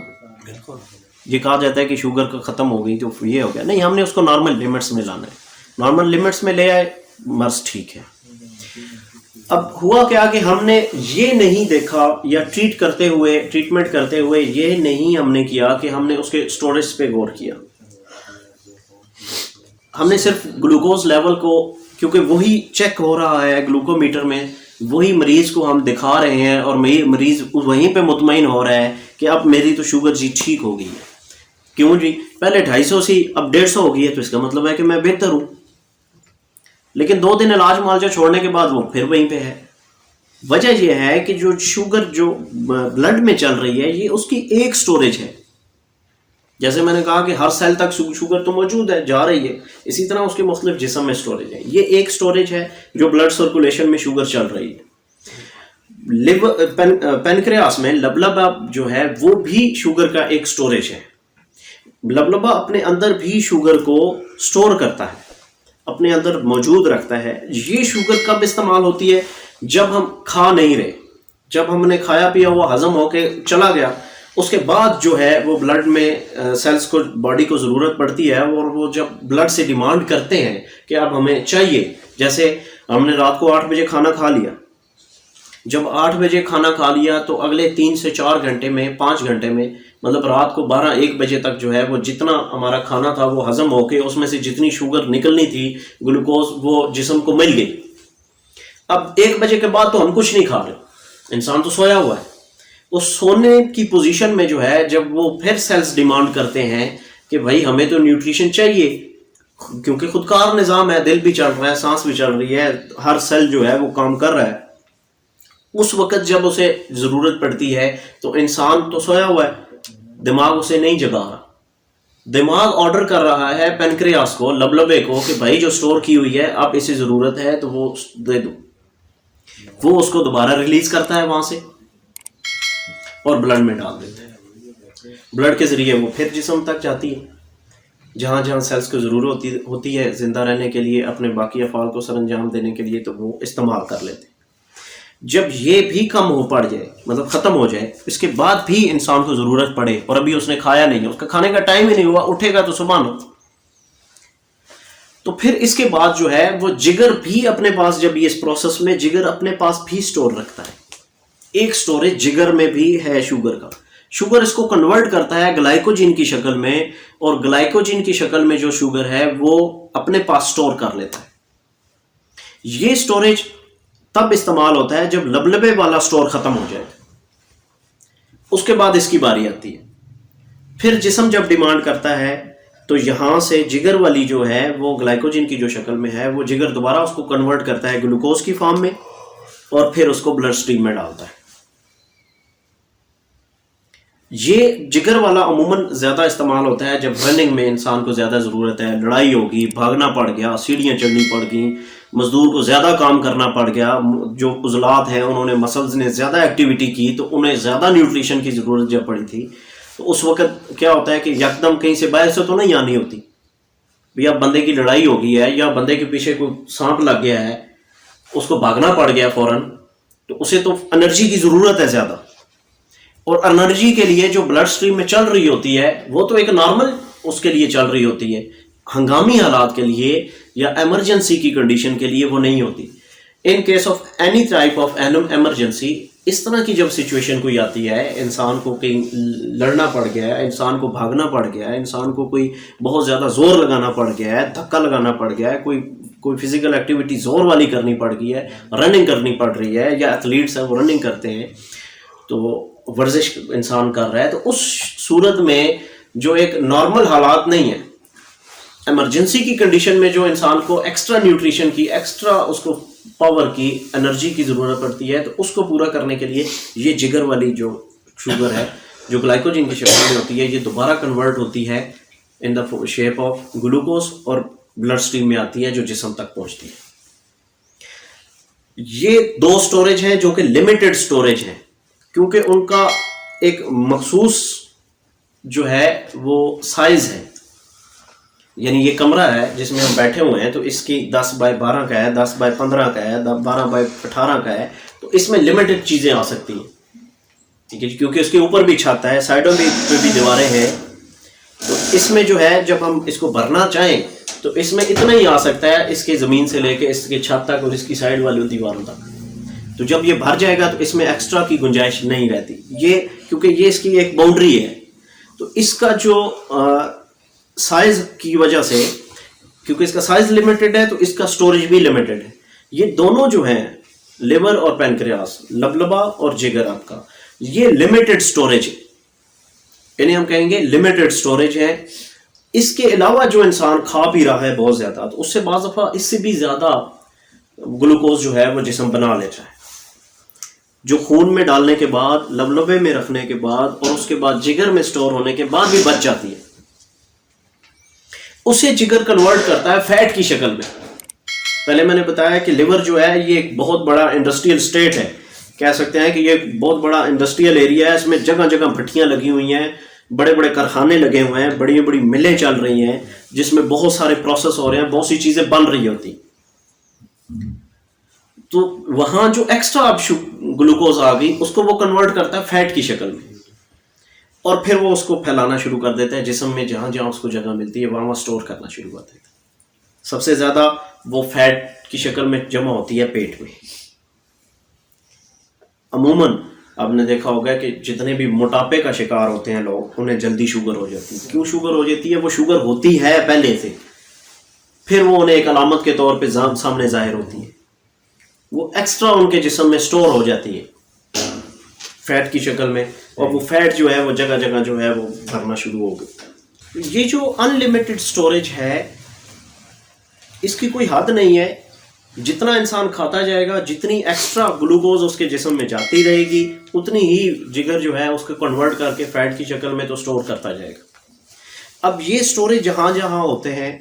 بالکل. یہ کہا جاتا ہے کہ شوگر کا ختم ہو گئی تو یہ ہو گیا, نہیں, ہم نے اس کو نارمل لمٹس میں لانا ہے. نارمل لمٹس میں لے آئے مرض ٹھیک ہے. اب ہوا کیا کہ ہم نے یہ نہیں دیکھا یا ٹریٹمنٹ کرتے ہوئے یہ نہیں ہم نے کیا کہ ہم نے اس کے سٹوریج پہ غور کیا. ہم نے صرف گلوکوز لیول کو, کیونکہ وہی چیک ہو رہا ہے گلوکو میٹر میں, وہی مریض کو ہم دکھا رہے ہیں اور مریض وہیں پہ مطمئن ہو رہا ہے کہ اب میری تو شوگر جی ٹھیک ہو گئی ہے. کیوں جی, پہلے 250 سی اب 150 ہو گئی ہے تو اس کا مطلب ہے کہ میں بہتر ہوں. لیکن 2 دن علاج معالجہ چھوڑنے کے بعد وہ پھر وہیں پہ ہے. وجہ یہ ہے کہ جو شوگر جو بلڈ میں چل رہی ہے یہ اس کی ایک سٹوریج ہے. جیسے میں نے کہا کہ ہر سیل تک شوگر تو موجود ہے, جا رہی ہے, اسی طرح اس کے مختلف جسم میں سٹوریج ہے. یہ ایک سٹوریج ہے جو بلڈ سرکولیشن میں شوگر چل رہی ہے. پینکریاس میں لبلبا جو ہے وہ بھی شوگر کا ایک سٹوریج ہے. لبلبا اپنے اندر بھی شوگر کو سٹور کرتا ہے, اپنے اندر موجود رکھتا ہے. یہ شوگر کب استعمال ہوتی ہے؟ جب ہم کھا نہیں رہے, جب ہم نے کھایا پیا وہ ہضم ہو کے چلا گیا, اس کے بعد جو ہے وہ بلڈ میں سیلز کو, باڈی کو ضرورت پڑتی ہے اور وہ جب بلڈ سے ڈیمانڈ کرتے ہیں کہ اب ہمیں چاہیے. جیسے ہم نے رات کو 8 بجے کھانا کھا لیا, جب 8 بجے کھانا کھا لیا تو اگلے 3 سے 4 گھنٹے میں, 5 گھنٹے میں, مطلب رات کو 12-1 بجے تک جو ہے وہ جتنا ہمارا کھانا تھا وہ ہضم ہو کے اس میں سے جتنی شوگر نکلنی تھی گلوکوز وہ جسم کو مل گئی. اب 1 بجے کے بعد تو ہم کچھ نہیں کھا رہے, انسان تو سویا ہوا ہے. اس سونے کی پوزیشن میں جو ہے جب وہ پھر سیلز ڈیمانڈ کرتے ہیں کہ بھائی ہمیں تو نیوٹریشن چاہیے, کیونکہ خودکار نظام ہے, دل بھی چل رہا ہے, سانس بھی چل رہی ہے, ہر سیل جو ہے وہ کام کر رہا ہے. اس وقت جب اسے ضرورت پڑتی ہے تو انسان تو سویا ہوا ہے, دماغ اسے نہیں جگا رہا. دماغ آرڈر کر رہا ہے پینکریاس کو, لبلبے کو, کہ بھائی جو سٹور کی ہوئی ہے اب اسے ضرورت ہے تو وہ دے دو. وہ اس کو دوبارہ ریلیز کرتا ہے وہاں سے اور بلڈ میں ڈال دیتا ہے. بلڈ کے ذریعے وہ پھر جسم تک جاتی ہے, جہاں جہاں سیلز کو ضرورت ہوتی ہے زندہ رہنے کے لیے, اپنے باقی افعال کو سر انجام دینے کے لیے, تو وہ استعمال کر لیتے ہیں. جب یہ بھی کم ہو پڑ جائے, مطلب ختم ہو جائے, اس کے بعد بھی انسان کو ضرورت پڑے اور ابھی اس نے کھایا نہیں ہے, اس کا کھانے کا ٹائم ہی نہیں ہوا, اٹھے گا تو صبح نو, تو پھر اس کے بعد جو ہے وہ جگر بھی اپنے پاس, جب یہ اس پروسیس میں جگر اپنے پاس بھی سٹور رکھتا ہے. ایک سٹوریج جگر میں بھی ہے شوگر کا. شوگر اس کو کنورٹ کرتا ہے گلائکوجن کی شکل میں, اور گلائکوجن کی شکل میں جو شوگر ہے وہ اپنے پاس سٹور کر لیتا ہے. یہ سٹوریج تب استعمال ہوتا ہے جب لبلبے والا سٹور ختم ہو جائے, اس کے بعد اس کی باری آتی ہے. پھر جسم جب ڈیمانڈ کرتا ہے تو یہاں سے جگر والی جو ہے وہ گلائکوجن کی جو شکل میں ہے وہ جگر دوبارہ اس کو کنورٹ کرتا ہے گلوکوز کی فارم میں, اور پھر اس کو بلڈ سٹریم میں ڈالتا ہے. یہ جگر والا عموماً زیادہ استعمال ہوتا ہے جب رننگ میں انسان کو زیادہ ضرورت ہے, لڑائی ہوگی, بھاگنا پڑ گیا, سیڑھیاں چڑھنی پڑ گئیں, مزدور کو زیادہ کام کرنا پڑ گیا, جو عضلات ہیں انہوں نے, مسلز نے زیادہ ایکٹیویٹی کی تو انہیں زیادہ نیوٹریشن کی ضرورت جب پڑی تھی, تو اس وقت کیا ہوتا ہے کہ یکدم کہیں سے باہر سے تو نہیں آنی ہوتی. یا بندے کی لڑائی ہو گئی ہے, یا بندے کے پیچھے کوئی سانپ لگ گیا ہے, اس کو بھاگنا پڑ گیا فوراً, تو اسے تو انرجی کی ضرورت ہے زیادہ. اور انرجی کے لیے جو بلڈ سٹریم میں چل رہی ہوتی ہے وہ تو ایک نارمل اس کے لیے چل رہی ہوتی ہے, ہنگامی حالات کے لیے یا ایمرجنسی کی کنڈیشن کے لیے وہ نہیں ہوتی. In case of any type of emergency, اس طرح کی جب سچویشن کوئی آتی ہے, انسان کو کہیں لڑنا پڑ گیا ہے, انسان کو بھاگنا پڑ گیا ہے, انسان کو کوئی بہت زیادہ زور لگانا پڑ گیا ہے, دھکا لگانا پڑ گیا ہے, کوئی فزیکل ایکٹیویٹی زور والی کرنی پڑ گئی ہے, رننگ کرنی پڑ رہی ہے, یا ایتھلیٹس ہیں وہ رننگ کرتے ہیں تو ورزش انسان کر رہا ہے, تو اس صورت میں جو ایک نارمل حالات نہیں ہے, ایمرجنسی کی کنڈیشن میں جو انسان کو ایکسٹرا نیوٹریشن کی, ایکسٹرا اس کو پاور کی, انرجی کی ضرورت پڑتی ہے, تو اس کو پورا کرنے کے لیے یہ جگر والی جو شوگر ہے جو گلائکوجن کی شکل میں ہوتی ہے, یہ دوبارہ کنورٹ ہوتی ہے ان دا شیپ آف گلوکوز اور بلڈ سٹریم میں آتی ہے جو جسم تک پہنچتی ہے. یہ 2 سٹوریج ہیں جو کہ لمیٹڈ سٹوریج ہیں, کیونکہ ان کا ایک مخصوص جو ہے وہ سائز ہے، یعنی یہ کمرہ ہے جس میں ہم بیٹھے ہوئے ہیں، تو اس کی 10x12 کا ہے، 10x15 کا ہے، 12x18 کا ہے، تو اس میں لمیٹڈ چیزیں آ سکتی ہیں، ٹھیک ہے، کیونکہ اس کے اوپر بھی چھت ہے، سائڈوں پہ بھی دیواریں ہیں، تو اس میں جو ہے جب ہم اس کو بھرنا چاہیں تو اس میں اتنا ہی آ سکتا ہے، اس کے زمین سے لے کے اس کے چھت تک اور اس کی سائڈ والی دیواروں تک. تو جب یہ بھر جائے گا تو اس میں ایکسٹرا کی گنجائش نہیں رہتی، یہ کیونکہ یہ اس کی ایک باؤنڈری ہے. تو اس کا جو سائز کی وجہ سے، کیونکہ اس کا سائز لمیٹڈ ہے تو اس کا سٹوریج بھی لمیٹڈ ہے. یہ دونوں جو ہیں لیور اور پینکریاس، لبلبا اور جگر آپ کا، یہ لمیٹڈ سٹوریج ہے، انہیں ہم کہیں گے لمیٹڈ سٹوریج ہے. اس کے علاوہ جو انسان کھا پی رہا ہے بہت زیادہ، تو اس سے بعض دفعہ اس سے بھی زیادہ گلوکوز جو ہے وہ جسم بنا لیتا ہے، جو خون میں ڈالنے کے بعد، لبلبے میں رکھنے کے بعد اور اس کے بعد جگر میں سٹور ہونے کے بعد بھی بچ جاتی ہے. اسے جگر کنورٹ کرتا ہے فیٹ کی شکل میں. پہلے میں نے بتایا کہ لیور جو ہے یہ ایک بہت بڑا انڈسٹریل سٹیٹ ہے، کہہ سکتے ہیں کہ یہ ایک بہت بڑا انڈسٹریل ایریا ہے. اس میں جگہ جگہ بھٹیاں لگی ہوئی ہیں، بڑے بڑے کارخانے لگے ہوئے ہیں، بڑی بڑی ملیں چل رہی ہیں جس میں بہت سارے پروسیس ہو رہے ہیں، بہت سی چیزیں بن رہی ہوتی. تو وہاں جو ایکسٹرا اب گلوکوز آ گئی اس کو وہ کنورٹ کرتا ہے فیٹ کی شکل میں، اور پھر وہ اس کو پھیلانا شروع کر دیتا ہے جسم میں، جہاں جہاں اس کو جگہ ملتی ہے وہاں سٹور کرنا شروع کر دیتا ہے. سب سے زیادہ وہ فیٹ کی شکل میں جمع ہوتی ہے پیٹ میں. عموماً آپ نے دیکھا ہوگا کہ جتنے بھی موٹاپے کا شکار ہوتے ہیں لوگ، انہیں جلدی شوگر ہو جاتی ہے. کیوں شوگر ہو جاتی ہے؟ وہ شوگر ہوتی ہے پہلے سے، پھر وہ انہیں ایک علامت کے طور پہ سامنے ظاہر ہوتی ہے، وہ ایکسٹرا ان کے جسم میں سٹور ہو جاتی ہے فیٹ کی شکل میں، اور وہ فیٹ جو ہے وہ جگہ جگہ جو ہے وہ بھرنا شروع ہو گئی. یہ جو ان لمیٹڈ سٹوریج ہے اس کی کوئی حد نہیں ہے. جتنا انسان کھاتا جائے گا، جتنی ایکسٹرا گلوکوز اس کے جسم میں جاتی رہے گی، اتنی ہی جگر جو ہے اس کو کنورٹ کر کے فیٹ کی شکل میں تو سٹور کرتا جائے گا. اب یہ سٹوریج جہاں جہاں ہوتے ہیں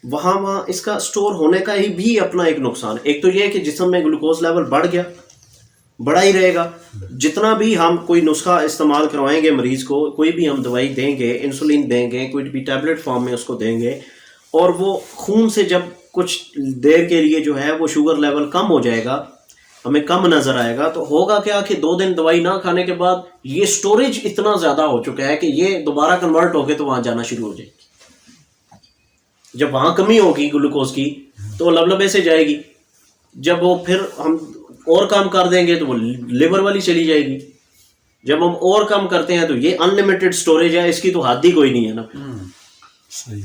وہاں وہاں اس کا سٹور ہونے کا ہی بھی اپنا ایک نقصان. ایک تو یہ ہے کہ جسم میں گلوکوز لیول بڑھ گیا، بڑا ہی رہے گا. جتنا بھی ہم کوئی نسخہ استعمال کروائیں گے مریض کو، کوئی بھی ہم دوائی دیں گے، انسولین دیں گے، کوئی بھی ٹیبلٹ فارم میں اس کو دیں گے، اور وہ خون سے جب کچھ دیر کے لیے جو ہے وہ شوگر لیول کم ہو جائے گا، ہمیں کم نظر آئے گا، تو ہوگا کیا کہ 2 دن دوائی نہ کھانے کے بعد یہ سٹوریج اتنا زیادہ ہو چکا ہے کہ یہ دوبارہ کنورٹ ہو کے تو وہاں جانا شروع ہو جائے گی. جب وہاں کمی ہوگی گلوکوز کی تو وہ لبلبے سے جائے گی، جب وہ پھر ہم اور کم کر دیں گے تو وہ لیور والی چلی جائے گی، جب ہم اور کم کرتے ہیں تو یہ ان لمیٹڈ سٹوریج ہے، اس کی تو حد ہی کوئی نہیں ہے نا. صحیح.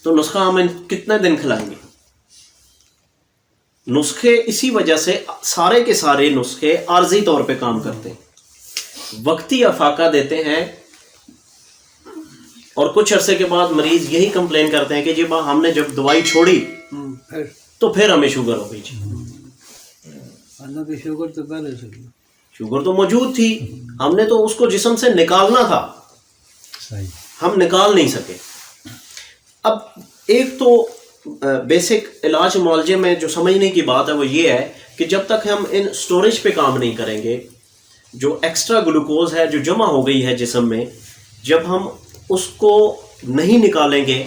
تو نسخہ ہم کتنے دن کھلائیں گے؟ نسخے اسی وجہ سے سارے کے سارے نسخے عارضی طور پہ کام کرتے ہیں، وقتی افاقہ دیتے ہیں، اور کچھ عرصے کے بعد مریض یہی کمپلین کرتے ہیں کہ جی ہم نے جب دوائی چھوڑی تو پھر ہمیں شوگر ہو گئی. حالانکہ شوگر تو پہلے سے تھی. شوگر تو موجود تھی، ہم نے تو اس کو جسم سے نکالنا تھا، صحیح. ہم نکال نہیں سکے. اب ایک تو بیسک علاج معالجے میں جو سمجھنے کی بات ہے وہ یہ ہے کہ جب تک ہم ان سٹوریج پہ کام نہیں کریں گے، جو ایکسٹرا گلوکوز ہے جو جمع ہو گئی ہے جسم میں، جب ہم اس کو نہیں نکالیں گے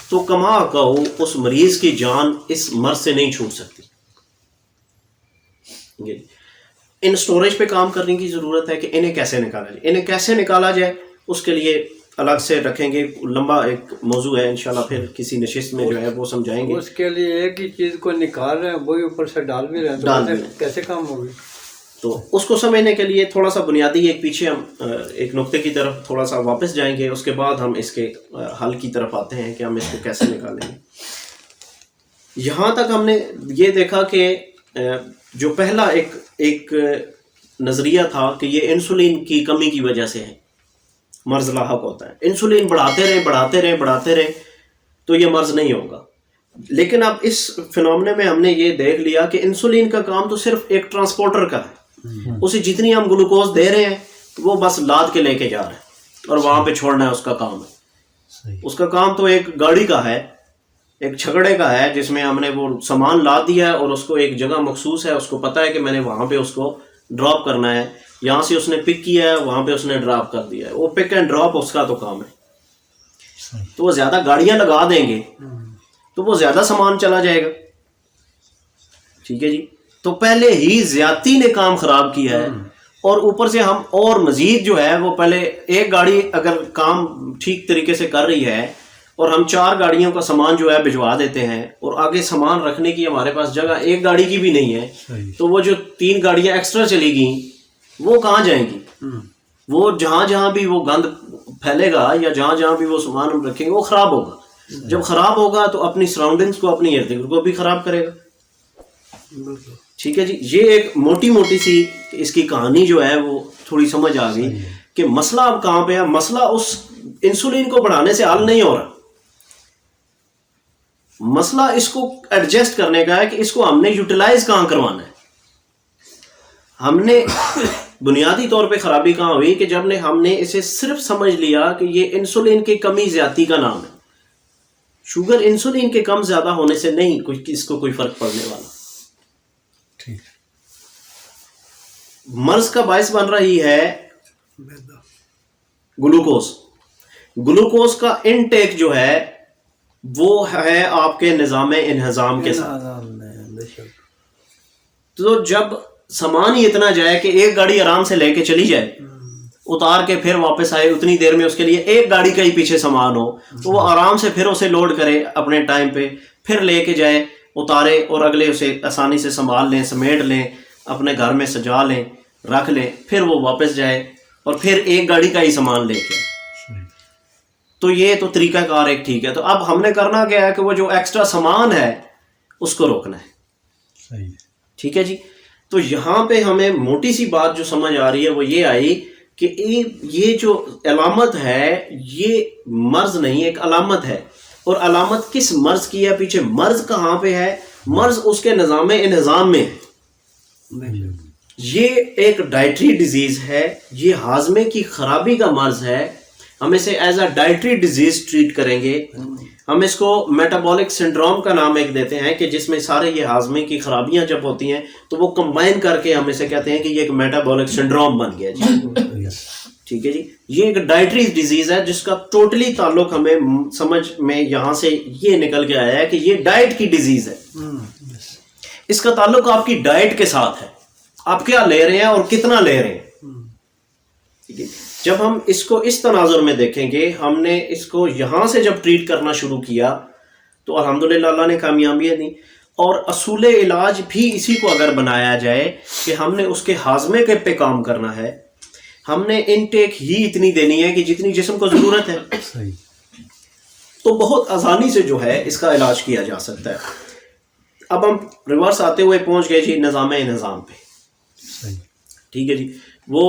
تو کما کہو اس مریض کی جان اس مرض سے نہیں چھوٹ سکتی. ان سٹوریج پہ کام کرنے کی ضرورت ہے کہ انہیں کیسے نکالا جائے. انہیں کیسے نکالا جائے اس کے لیے الگ سے رکھیں گے، لمبا ایک موضوع ہے، انشاءاللہ پھر کسی نشست میں جو ہے وہ سمجھائیں گے. اس کے لیے ایک ہی چیز کو نکال رہے ہیں، وہی اوپر سے ڈال بھی رہے ہیں، تو کیسے کام ہوگی؟ تو اس کو سمجھنے کے لیے تھوڑا سا بنیادی ایک پیچھے ہم ایک نقطے کی طرف تھوڑا سا واپس جائیں گے، اس کے بعد ہم اس کے حل کی طرف آتے ہیں کہ ہم اس کو کیسے نکالیں گے. یہاں تک ہم نے یہ دیکھا کہ جو پہلا ایک نظریہ تھا کہ یہ انسولین کی کمی کی وجہ سے ہے مرض لاحق ہوتا ہے. انسولین بڑھاتے رہے تو یہ مرض نہیں ہوگا. لیکن اب اس فنومنے میں ہم نے یہ دیکھ لیا کہ انسولین کا کام تو صرف ایک ٹرانسپورٹر کا ہے. اسے جتنی ہم گلوکوز دے رہے ہیں وہ بس لاد کے لے کے جا رہے ہیں اور وہاں پہ چھوڑنا ہے، اس کا کام ہے. اس کا کام تو ایک گاڑی کا ہے، ایک چھکڑے کا ہے، جس میں ہم نے وہ سامان لاد دیا ہے اور اس کو ایک جگہ مخصوص ہے، اس کو پتہ ہے کہ میں نے وہاں پہ اس کو ڈراپ کرنا ہے، یہاں سے اس نے پک کیا ہے، وہاں پہ اس نے ڈراپ کر دیا ہے، وہ پک اینڈ ڈراپ اس کا تو کام ہے. تو وہ زیادہ گاڑیاں لگا دیں گے تو وہ زیادہ سامان چلا جائے گا. ٹھیک ہے جی. تو پہلے ہی زیادتی نے کام خراب کیا ہے، اور اوپر سے ہم اور مزید جو ہے وہ پہلے ایک گاڑی اگر کام ٹھیک طریقے سے کر رہی ہے اور ہم 4 گاڑیوں کا سامان جو ہے بھجوا دیتے ہیں، اور آگے سامان رکھنے کی ہمارے پاس جگہ ایک گاڑی کی بھی نہیں ہے، تو وہ جو 3 گاڑیاں ایکسٹرا چلی گئیں وہ کہاں جائیں گی؟ وہ جہاں جہاں بھی وہ گند پھیلے گا یا جہاں جہاں بھی وہ سامان ہم رکھیں گے وہ خراب ہوگا. جب خراب ہوگا تو اپنی سراؤنڈنگز کو، اپنی ارد گرد کو بھی خراب کرے گا. ٹھیک ہے جی. یہ ایک موٹی موٹی سی اس کی کہانی جو ہے وہ تھوڑی سمجھ آ گئی کہ مسئلہ اب کہاں پہ ہے. مسئلہ اس انسولین کو بڑھانے سے حل نہیں ہو رہا، مسئلہ اس کو ایڈجسٹ کرنے کا ہے کہ اس کو ہم نے یوٹیلائز کہاں کروانا ہے. ہم نے بنیادی طور پہ خرابی کہاں ہوئی کہ جب ہم نے اسے صرف سمجھ لیا کہ یہ انسولین کی کمی زیادتی کا نام ہے. شوگر انسولین کے کم زیادہ ہونے سے نہیں اس کو کوئی فرق پڑنے والا. مرض کا باعث بن رہی ہے گلوکوز. گلوکوز کا انٹیک جو ہے وہ ہے آپ کے نظام انہضام کے ساتھ. تو جب سامان ہی اتنا جائے کہ ایک گاڑی آرام سے لے کے چلی جائے، اتار کے پھر واپس آئے، اتنی دیر میں اس کے لیے ایک گاڑی کا ہی پیچھے سامان ہو، تو وہ آرام سے پھر اسے لوڈ کرے اپنے ٹائم پہ، پھر لے کے جائے، اتارے اور اگلے اسے آسانی سے سنبھال لیں، سمیٹ لیں، اپنے گھر میں سجا لیں، رکھ لیں، پھر وہ واپس جائے اور پھر ایک گاڑی کا ہی سامان لے کے. تو یہ تو طریقہ کار ایک ٹھیک ہے. تو اب ہم نے کرنا کیا ہے کہ وہ جو ایکسٹرا سامان ہے اس کو روکنا ہے. ٹھیک ہے جی. تو یہاں پہ ہمیں موٹی سی بات جو سمجھ آ رہی ہے وہ یہ آئی کہ یہ جو علامت ہے یہ مرض نہیں، ایک علامت ہے. اور علامت کس مرض کی ہے؟ پیچھے مرض کہاں پہ ہے؟ مرض اس کے نظام انہضام میں ہے. یہ ایک ڈائٹری ڈیزیز ہے، یہ ہاضمے کی خرابی کا مرض ہے. ہم اسے as a dietary disease treat کریں گے. ہم اس کو میٹابولک سنڈروم کا نام ایک دیتے ہیں کہ جس میں سارے یہ ہاضمے کی خرابیاں جب ہوتی ہیں تو وہ کمبائن کر کے ہم اسے کہتے ہیں کہ یہ ایک میٹابولک سنڈروم بن گیا جی. ٹھیک ہے جی. یہ ایک ڈائٹری ڈیزیز ہے جس کا ٹوٹلی تعلق ہمیں سمجھ میں یہاں سے یہ نکل کے آیا ہے کہ یہ ڈائٹ کی ڈیزیز ہے. اس کا تعلق آپ کی ڈائٹ کے ساتھ ہے، آپ کیا لے رہے ہیں اور کتنا لے رہے ہیں. ٹھیک ہے. جب ہم اس کو اس تناظر میں دیکھیں گے، ہم نے اس کو یہاں سے جب ٹریٹ کرنا شروع کیا تو الحمدللہ اللہ نے کامیابیاں دی. اور اصول علاج بھی اسی کو اگر بنایا جائے کہ ہم نے اس کے ہاضمے کے پہ کام کرنا ہے، ہم نے انٹیک ہی اتنی دینی ہے کہ جتنی جسم کو ضرورت ہے، تو بہت آسانی سے جو ہے اس کا علاج کیا جا سکتا ہے. اب ہم ریورس آتے ہوئے پہنچ گئے جی نظام انہضام پہ. ٹھیک ہے جی. وہ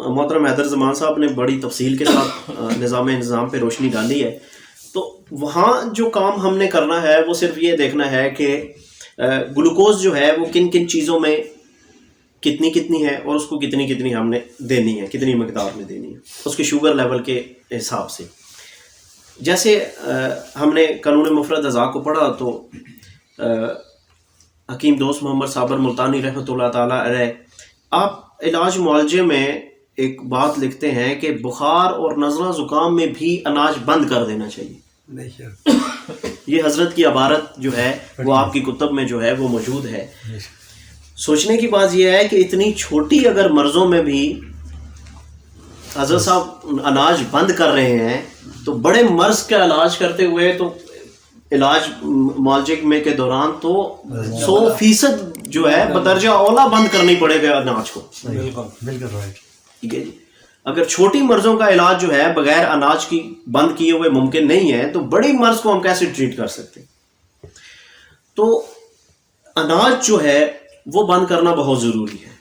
محترم حیدر زمان صاحب نے بڑی تفصیل کے ساتھ نظام انہضام پہ روشنی ڈالی ہے. تو وہاں جو کام ہم نے کرنا ہے وہ صرف یہ دیکھنا ہے کہ گلوکوز جو ہے وہ کن کن چیزوں میں کتنی ہے اور اس کو کتنی ہم نے دینی ہے، کتنی مقدار میں دینی ہے اس کے شوگر لیول کے حساب سے. جیسے ہم نے قانون مفرد اعضاء کو پڑھا تو حکیم دوست محمد صابر ملتانی رحمۃ اللہ تعالیٰ علیہ آپ علاج معالجے میں ایک بات لکھتے ہیں کہ بخار اور نزلہ زکام میں بھی اناج بند کر دینا چاہیے. یہ حضرت کی عبارت جو ہے وہ آپ کی کتب میں جو ہے وہ موجود ہے. سوچنے کی بات یہ ہے کہ اتنی چھوٹی اگر مرضوں میں بھی حضرت صاحب اناج بند کر رہے ہیں تو بڑے مرض کا علاج کرتے ہوئے تو علاج معالجے میں کے دوران تو 100% جو ہے بدرجہ اولا بند کرنی پڑے گا اناج کو. بالکل رائٹ. ٹھیک ہے جی. اگر چھوٹی مرضوں کا علاج جو ہے بغیر اناج کی بند کیے ہوئے ممکن نہیں ہے تو بڑی مرض کو ہم کیسے ٹریٹ کر سکتے ہیں. تو اناج جو ہے وہ بند کرنا بہت ضروری ہے.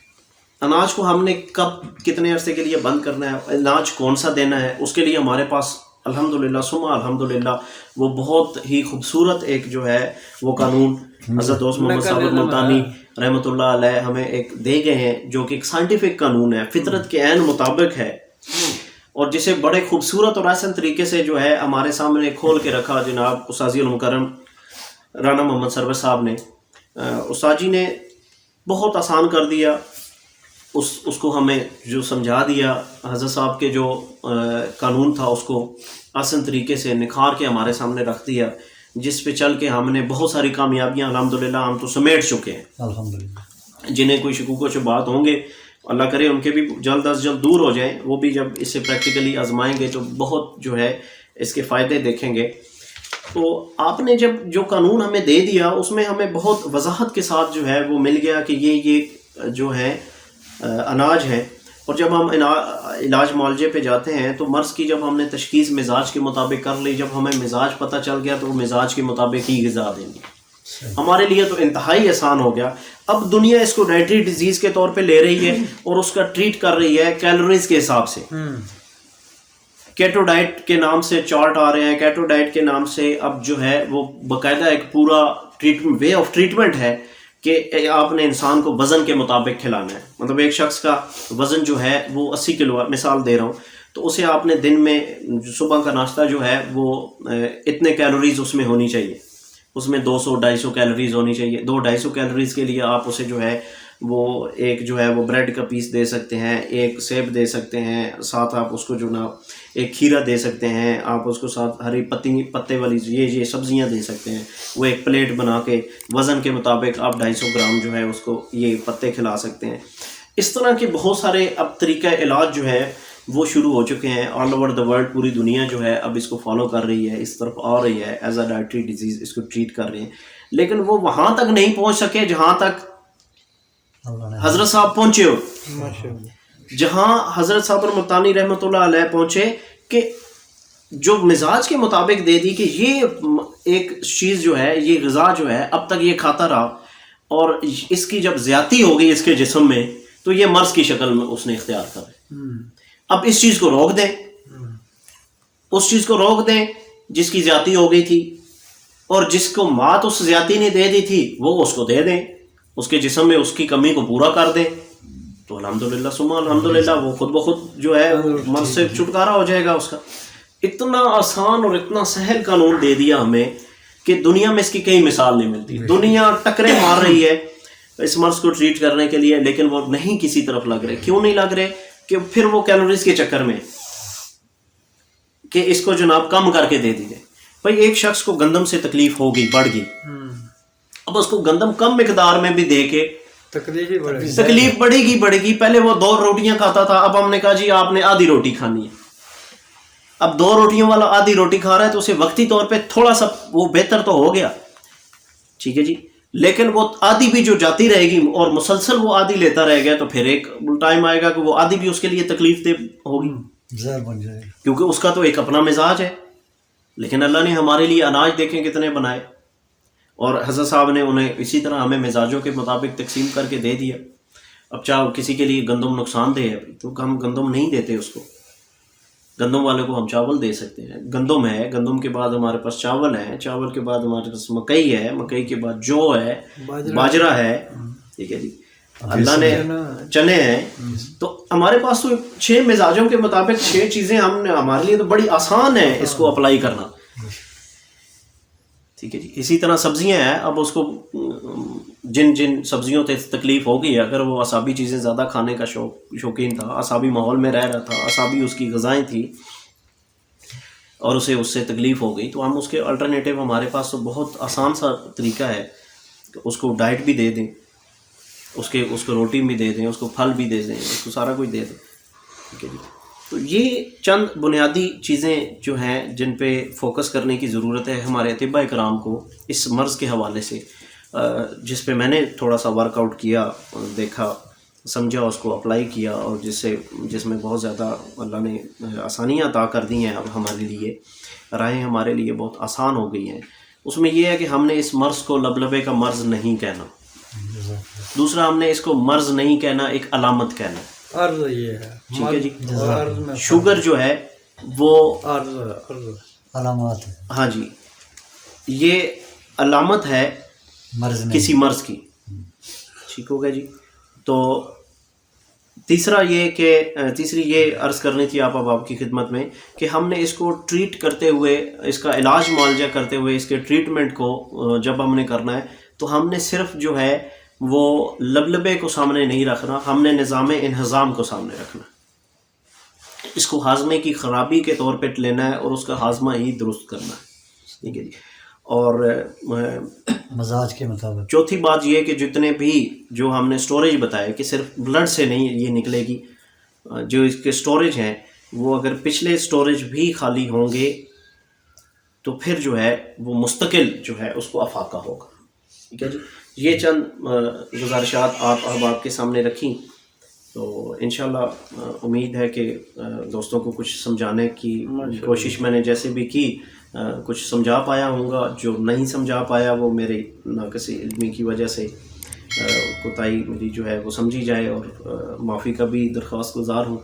اناج کو ہم نے کب کتنے عرصے کے لیے بند کرنا ہے، اناج کون سا دینا ہے، اس کے لیے ہمارے پاس الحمدللہ ثم الحمدللہ وہ بہت ہی خوبصورت ایک جو ہے وہ قانون حضرت دوست محمد صابر ملتانی رحمۃ اللہ علیہ ہمیں ایک دے گئے ہیں جو کہ ایک سائنٹیفک قانون ہے، فطرت کے عین مطابق ہے، اور جسے بڑے خوبصورت اور احسن طریقے سے جو ہے ہمارے سامنے کھول کے رکھا جناب استاذی المکرم رانا محمد سرور صاحب نے. استاد جی نے بہت آسان کر دیا اس کو ہمیں جو سمجھا دیا حضرت صاحب کے جو قانون تھا اس کو آسان طریقے سے نکھار کے ہمارے سامنے رکھ دیا، جس پہ چل کے ہم نے بہت ساری کامیابیاں الحمدللہ ہم تو سمیٹ چکے ہیں. الحمدللہ. جنہیں کوئی شکوک و شبہات ہوں گے اللہ کرے ان کے بھی جلد از جلد دور ہو جائیں، وہ بھی جب اسے پریکٹیکلی آزمائیں گے تو بہت جو ہے اس کے فائدے دیکھیں گے. تو آپ نے جب جو قانون ہمیں دے دیا اس میں ہمیں بہت وضاحت کے ساتھ جو ہے وہ مل گیا کہ یہ جو ہے اناج ہے. اور جب ہم علاج معالجے پہ جاتے ہیں تو مرض کی جب ہم نے تشخیص مزاج کے مطابق کر لی، جب ہمیں مزاج پتہ چل گیا تو وہ مزاج کے مطابق ہی غذا دیں گے. ہمارے لیے تو انتہائی آسان ہو گیا. اب دنیا اس کو ڈائٹری ڈیزیز کے طور پہ لے رہی ہے اور اس کا ٹریٹ کر رہی ہے کیلوریز کے حساب سے. کیٹو ڈائٹ کے نام سے چارٹ آ رہے ہیں، کیٹو ڈائٹ کے نام سے اب جو ہے وہ باقاعدہ ایک پورا وے آف ٹریٹمنٹ ہے کہ آپ نے انسان کو وزن کے مطابق کھلانا ہے. مطلب ایک شخص کا وزن جو ہے وہ 80 کلو ہے، مثال دے رہا ہوں، تو اسے آپ نے دن میں صبح کا ناشتہ جو ہے وہ اتنے کیلوریز اس میں ہونی چاہیے، اس میں 200-250 کیلوریز ہونی چاہیے. 200-250 کیلوریز کے لیے آپ اسے جو ہے وہ ایک جو ہے وہ بریڈ کا پیس دے سکتے ہیں، ایک سیب دے سکتے ہیں، ساتھ آپ اس کو جو نا ایک کھیرا دے سکتے ہیں، آپ اس کو ساتھ ہری پتے والی یہ سبزیاں دے سکتے ہیں. وہ ایک پلیٹ بنا کے وزن کے مطابق آپ 250 گرام جو ہے اس کو یہ پتے کھلا سکتے ہیں. اس طرح کے بہت سارے اب طریقہ علاج جو ہے وہ شروع ہو چکے ہیں آل اوور دا ورلڈ. پوری دنیا جو ہے اب اس کو فالو کر رہی ہے، اس طرف آ رہی ہے، ایز اے ڈائٹری ڈیزیز اس کو ٹریٹ کر رہے ہیں. لیکن وہ وہاں تک نہیں پہنچ سکے جہاں تک حضرت صاحب پہنچے ہو، جہاں حضرت صاحب ملتانی رحمۃ اللہ علیہ پہنچے کہ جو مزاج کے مطابق دے دی کہ یہ ایک چیز جو ہے یہ غذا جو ہے اب تک یہ کھاتا رہا اور اس کی جب زیادتی ہو گئی اس کے جسم میں تو یہ مرض کی شکل میں اس نے اختیار کر. اب اس چیز کو روک دیں، اس چیز کو روک دیں جس کی زیادتی ہو گئی تھی، اور جس کو مات اس زیادتی نے دے دی تھی وہ اس کو دے دیں، اس کے جسم میں اس کی کمی کو پورا کر دیں، تو الحمدللہ ثم الحمدللہ وہ خود بخود جو ہے مرض سے چھٹکارا ہو جائے گا اس کا. اتنا آسان اور اتنا سہل قانون دے دیا ہمیں کہ دنیا میں اس کی کئی مثال نہیں ملتی. دنیا ٹکرے مار رہی ہے اس مرض کو ٹریٹ کرنے کے لیے، لیکن وہ نہیں کسی طرف لگ رہے. کیوں نہیں لگ رہے؟ کہ پھر وہ کیلوریز کے چکر میں کہ اس کو جناب کم کر کے دے دیجیے. بھائی ایک شخص کو گندم سے تکلیف ہو گئی، بڑھ گئی، اب اس کو گندم کم مقدار میں بھی دے کے تکلیف بڑھے گی. پہلے وہ 2 روٹیاں کھاتا تھا، اب ہم نے کہا جی آپ نے آدھی روٹی کھانی ہے. اب 2 روٹیوں والا آدھی روٹی کھا رہا ہے تو اسے وقتی طور پہ تھوڑا سا وہ بہتر تو ہو گیا، ٹھیک ہے جی، لیکن وہ آدھی بھی جو جاتی رہے گی اور مسلسل وہ آدھی لیتا رہ گیا تو پھر ایک ٹائم آئے گا کہ وہ آدھی بھی اس کے لیے تکلیف دہ ہوگی، زہر بن جائے گا، کیونکہ اس کا تو ایک اپنا مزاج ہے. لیکن اللہ نے ہمارے لیے اناج دیکھیں کتنے بنائے، اور حضرت صاحب نے انہیں اسی طرح ہمیں مزاجوں کے مطابق تقسیم کر کے دے دیا. اب چاہے کسی کے لیے گندم نقصان دہ ہے تو ہم گندم نہیں دیتے اس کو، گندم والے کو ہم چاول دے سکتے ہیں. گندم ہے، گندم کے بعد ہمارے پاس چاول ہے، چاول کے بعد ہمارے پاس مکئی ہے، مکئی کے بعد جو ہے، باجرہ ہے، ٹھیک ہے جی، اللہ نے چنے ہیں. تو ہمارے پاس تو 6 مزاجوں کے مطابق 6 چیزیں ہمارے لیے تو بڑی آسان ہے اس کو اپلائی کرنا، ٹھیک ہے جی. اسی طرح سبزیاں ہیں، اب اس کو جن سبزیوں سے تکلیف ہوگی، اگر وہ اعصابی چیزیں زیادہ کھانے کا شوقین تھا، اعصابی ماحول میں رہ رہا تھا، اعصابی اس کی غذائیں تھیں اور اسے اس سے تکلیف ہو گئی، تو ہم اس کے الٹرنیٹیو ہمارے پاس تو بہت آسان سا طریقہ ہے کہ اس کو ڈائٹ بھی دے دیں، اس کو روٹی بھی دے دیں، اس کو پھل بھی دے دیں، اس کو سارا کچھ دے دیں، ٹھیک ہے جی. تو یہ چند بنیادی چیزیں جو ہیں جن پہ فوکس کرنے کی ضرورت ہے ہمارے اطباء کرام کو اس مرض کے حوالے سے، جس پہ میں نے تھوڑا سا ورک آؤٹ کیا، دیکھا، سمجھا، اس کو اپلائی کیا، اور جس میں بہت زیادہ اللہ نے آسانیاں عطا کر دی ہیں. اب ہمارے لیے راہیں ہمارے لیے بہت آسان ہو گئی ہیں. اس میں یہ ہے کہ ہم نے اس مرض کو لبلبے کا مرض نہیں کہنا. دوسرا، ہم نے اس کو مرض نہیں کہنا، ایک علامت کہنا. عرض یہ ہے، ٹھیک ہے جی. شوگر جو ہے وہ علامات ہے، ہاں جی، یہ علامت ہے مرض کسی مرض کی، ٹھیک ہو گیا جی. تو تیسری یہ عرض کرنی تھی آپ کی خدمت میں کہ ہم نے اس کو ٹریٹ کرتے ہوئے، اس کا علاج معالجہ کرتے ہوئے، اس کے ٹریٹمنٹ کو جب ہم نے کرنا ہے تو ہم نے صرف جو ہے وہ لبلبے کو سامنے نہیں رکھنا، ہم نے نظام انہضام کو سامنے رکھنا، اس کو ہاضمے کی خرابی کے طور پہ لینا ہے اور اس کا ہاضمہ ہی درست کرنا ہے، ٹھیک ہے جی۔ اور مزاج کے مطابق چوتھی بات یہ ہے کہ جتنے بھی جو ہم نے سٹوریج بتایا کہ صرف بلڈ سے نہیں یہ نکلے گی، جو اس کے سٹوریج ہیں وہ اگر پچھلے سٹوریج بھی خالی ہوں گے تو پھر جو ہے وہ مستقل جو ہے اس کو افاقہ ہوگا، ٹھیک ہے جی۔ یہ چند گزارشات آپ احباب کے سامنے رکھیں، تو انشاءاللہ امید ہے کہ دوستوں کو کچھ سمجھانے کی کوشش میں نے جیسے بھی کی، کچھ سمجھا پایا ہوں گا، جو نہیں سمجھا پایا وہ میرے ناقص علمی کی وجہ سے کوتاہی میری جو ہے وہ سمجھی جائے، اور معافی کا بھی درخواست گزار ہوں۔